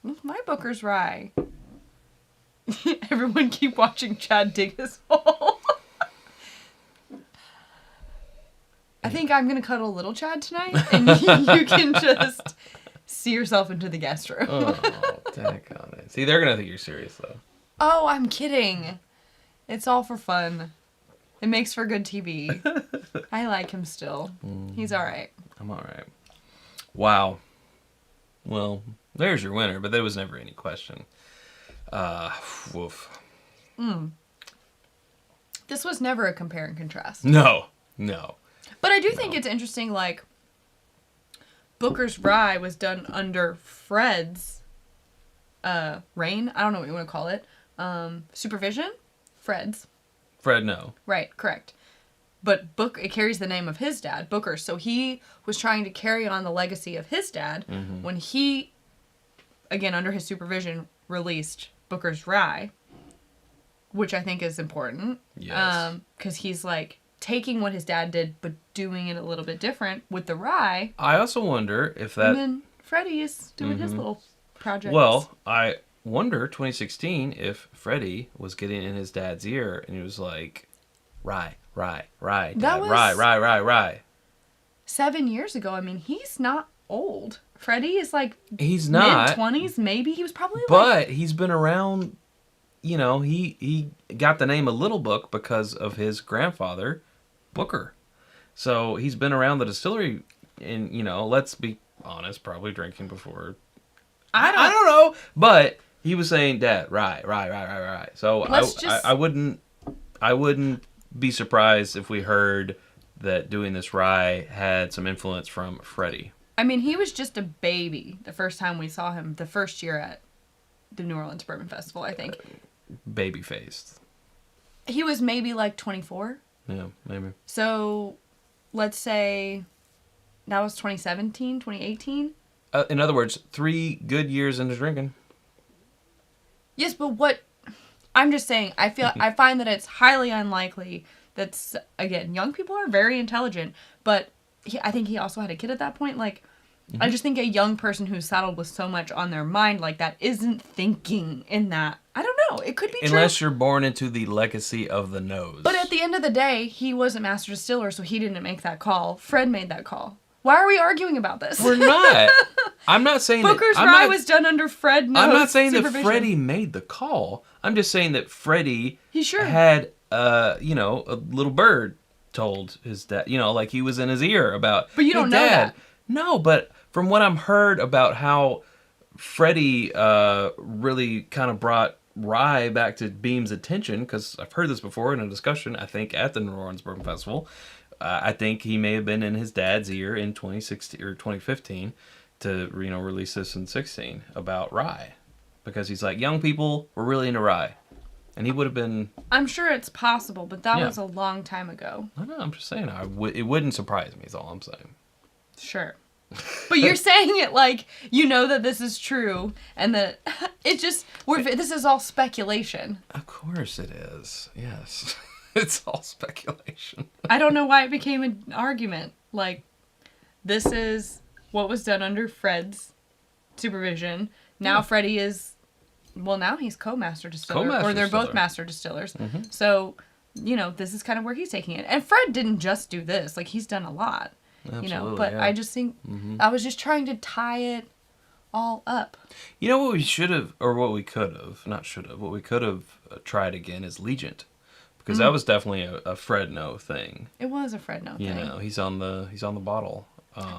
This is my Booker's Rye. Everyone keep watching Chad dig his hole. I think I'm going to cuddle little Chad tonight, and you can just see yourself into the guest room. Oh, daggone it. See, they're going to think you're serious, though. Oh, I'm kidding. It's all for fun. It makes for good TV. I like him still. He's all right. I'm all right. Wow. Well, there's your winner, but there was never any question. Woof. This was never a compare and contrast. No. But I do think it's interesting, like, Booker's Rye was done under Fred's reign. I don't know what you want to call it. Supervision? Fred's. Fred, no. Right, correct. But it carries the name of his dad, Booker. So he was trying to carry on the legacy of his dad when he, again, under his supervision, released Booker's Rye, which I think is important. Yes. Because he's, like, taking what his dad did, but doing it a little bit different with the rye. I also wonder if that... And then Freddie is doing his little projects. Well, I wonder, 2016, if Freddie was getting in his dad's ear and he was like, rye, Dad, That was- rye. 7 years ago, I mean, he's not old. Freddie is like He's not. mid-20s, maybe. He was probably But he's been around, you know, he got the name of Little Book because of his grandfather, Booker. So he's been around the distillery and, you know, let's be honest, probably drinking before. I don't know. But he was saying, Dad, rye. So I wouldn't be surprised if we heard that doing this rye had some influence from Freddie. I mean, he was just a baby the first time we saw him, the first year at the New Orleans Bourbon Festival, I think. Baby-faced. He was maybe like 24. Yeah, maybe. So, let's say that was 2017, 2018? In other words, 3 good years into drinking. Yes, but what... I'm just saying, I find that it's highly unlikely that, again, young people are very intelligent, but I think he also had a kid at that point. Like, I just think a young person who's saddled with so much on their mind like that isn't thinking in that. I don't know. It could be true. Unless you're born into the legacy of the nose. But at the end of the day, he was a master distiller, so he didn't make that call. Fred made that call. Why are we arguing about this? We're not. I'm not saying Booker's Rye was done under Fred. I'm not saying that Freddie made the call. I'm just saying that Freddie had, you know, a little bird told his dad, you know, like he was in his ear about. But you don't know that. No, but from what I've heard about how Freddie really kind of brought rye back to Beam's attention, because I've heard this before in a discussion, I think, at the New Orleans Bourbon Festival. I think he may have been in his dad's ear in 2016 or 2015 to, you know, release this in 16 about rye, because he's like, young people were really into rye, and he would have been. I'm sure it's possible, but that was a long time ago. I know. I'm just saying, it wouldn't surprise me. Is all I'm saying. Sure. But you're saying it like you know that this is true, and that it just this is all speculation. Of course it is. Yes. It's all speculation. I don't know why it became an argument. Like, this is what was done under Fred's supervision. Now Freddie is, well, now he's co-master distiller. Or they're both master distillers. Mm-hmm. So, you know, this is kind of where he's taking it. And Fred didn't just do this. Like, he's done a lot. Absolutely, you know, but I just think, I was just trying to tie it all up. You know what we should have, or what we could have, not should have, what we could have tried again is Legent. because that was definitely a Fred No thing. It was a Fred No thing. You know, he's on the bottle.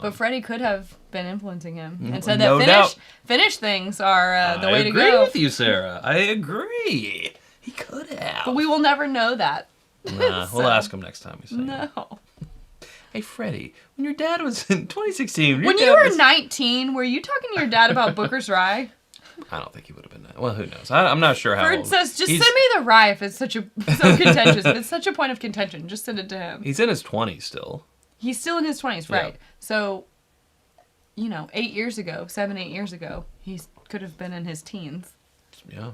But Freddie could have been influencing him and said no that doubt. Finnish things are the way to go. I agree with you, Sarah. I agree. He could have. But we will never know that. Nah, we'll ask him next time we see him. No. Hey, Freddie, when your dad was in 2016... When you were 19, were you talking to your dad about Booker's Rye? I don't think he would have been that. Well, who knows? I'm not sure how Ferd old. says, just send me the rye if it's so contentious. If it's such a point of contention, just send it to him. He's in his 20s still. He's still in his 20s, right. Yeah. So, 8 years ago, 8 years ago, he could have been in his teens. Yeah.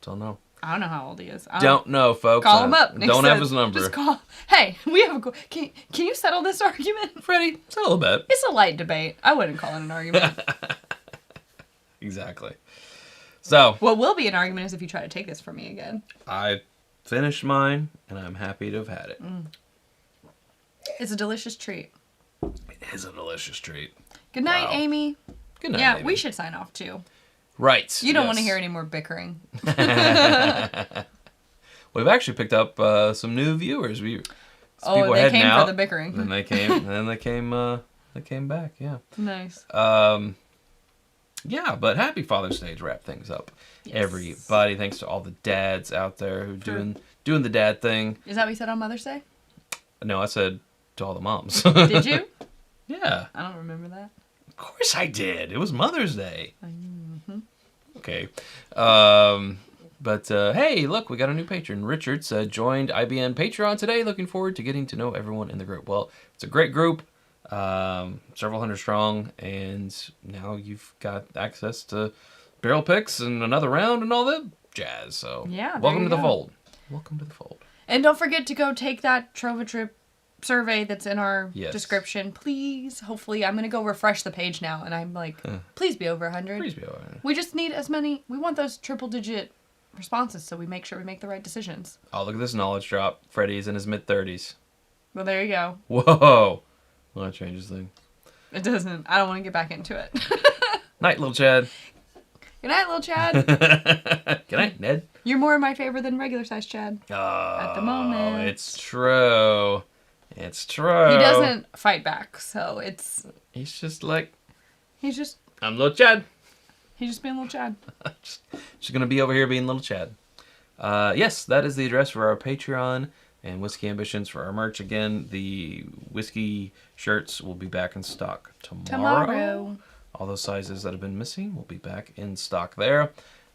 Don't know. I don't know how old he is. Don't know, folks. Call him up. Don't have his number. Just call. Hey, we have a... Can you settle this argument? Freddie, settle a bet. It's a light debate. I wouldn't call it an argument. Exactly. So... What will be an argument is if you try to take this from me again. I finished mine, and I'm happy to have had it. It's a delicious treat. It is a delicious treat. Good night, Wow. Amy. Good night, Yeah, Amy. we should sign off, too. Right. You don't want to hear any more bickering. We've actually picked up some new viewers. They came out, for the bickering. Then they came. And then they came back. Yeah. Nice. Yeah, but happy Father's Day to wrap things up. Yes. Everybody, thanks to all the dads out there who are doing the dad thing. Is that what you said on Mother's Day? No, I said to all the moms. Did you? Yeah. I don't remember that. Of course I did. It was Mother's Day. Mm-hmm. Okay. But hey, look, we got a new patron. Richards joined IBN Patreon today. Looking forward to getting to know everyone in the group. Well, it's a great group, several hundred strong, and now you've got access to barrel picks and another round and all that jazz. So Yeah, welcome to there the you go. fold. Welcome to the fold. And don't forget to go take that Trova Trip survey that's in our Yes. description. Please, hopefully, I'm going to go refresh the page now, and I'm like, please be over 100. Please be all right. We just need as many, we want those triple-digit responses so we make sure we make the right decisions. Oh, look at this knowledge drop. Freddie's in his mid-30s. Well, there you go. Whoa. Well, that changes things. It doesn't. I don't want to get back into it. Night, little Chad. Good night, little Chad. Good night, Ned. You're more my favorite than regular-sized Chad. At the moment. It's true. It's true. He doesn't fight back, so it's... He's just like, He's just I'm little Chad. being little Chad. Just gonna be over here being little Chad. Yes, that is the address for our Patreon and Whiskey Ambitions for our merch. Again, the whiskey shirts will be back in stock tomorrow. All those sizes that have been missing will be back in stock there.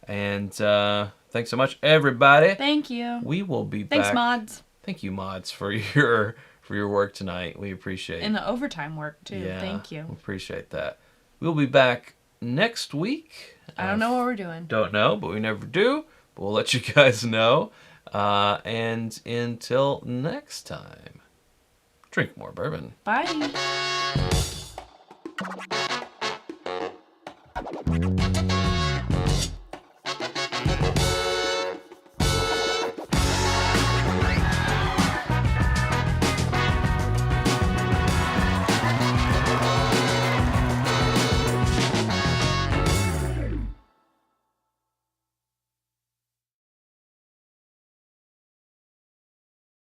And thanks so much, everybody. Thank you. We will be back. Thanks, mods. Thank you, mods, for your work tonight. We appreciate it. And the overtime work, too. Yeah, Thank you. We appreciate that. We'll be back next week. I don't know what we're doing. Don't know, but we never do. But we'll let you guys know. And until next time, drink more bourbon. Bye.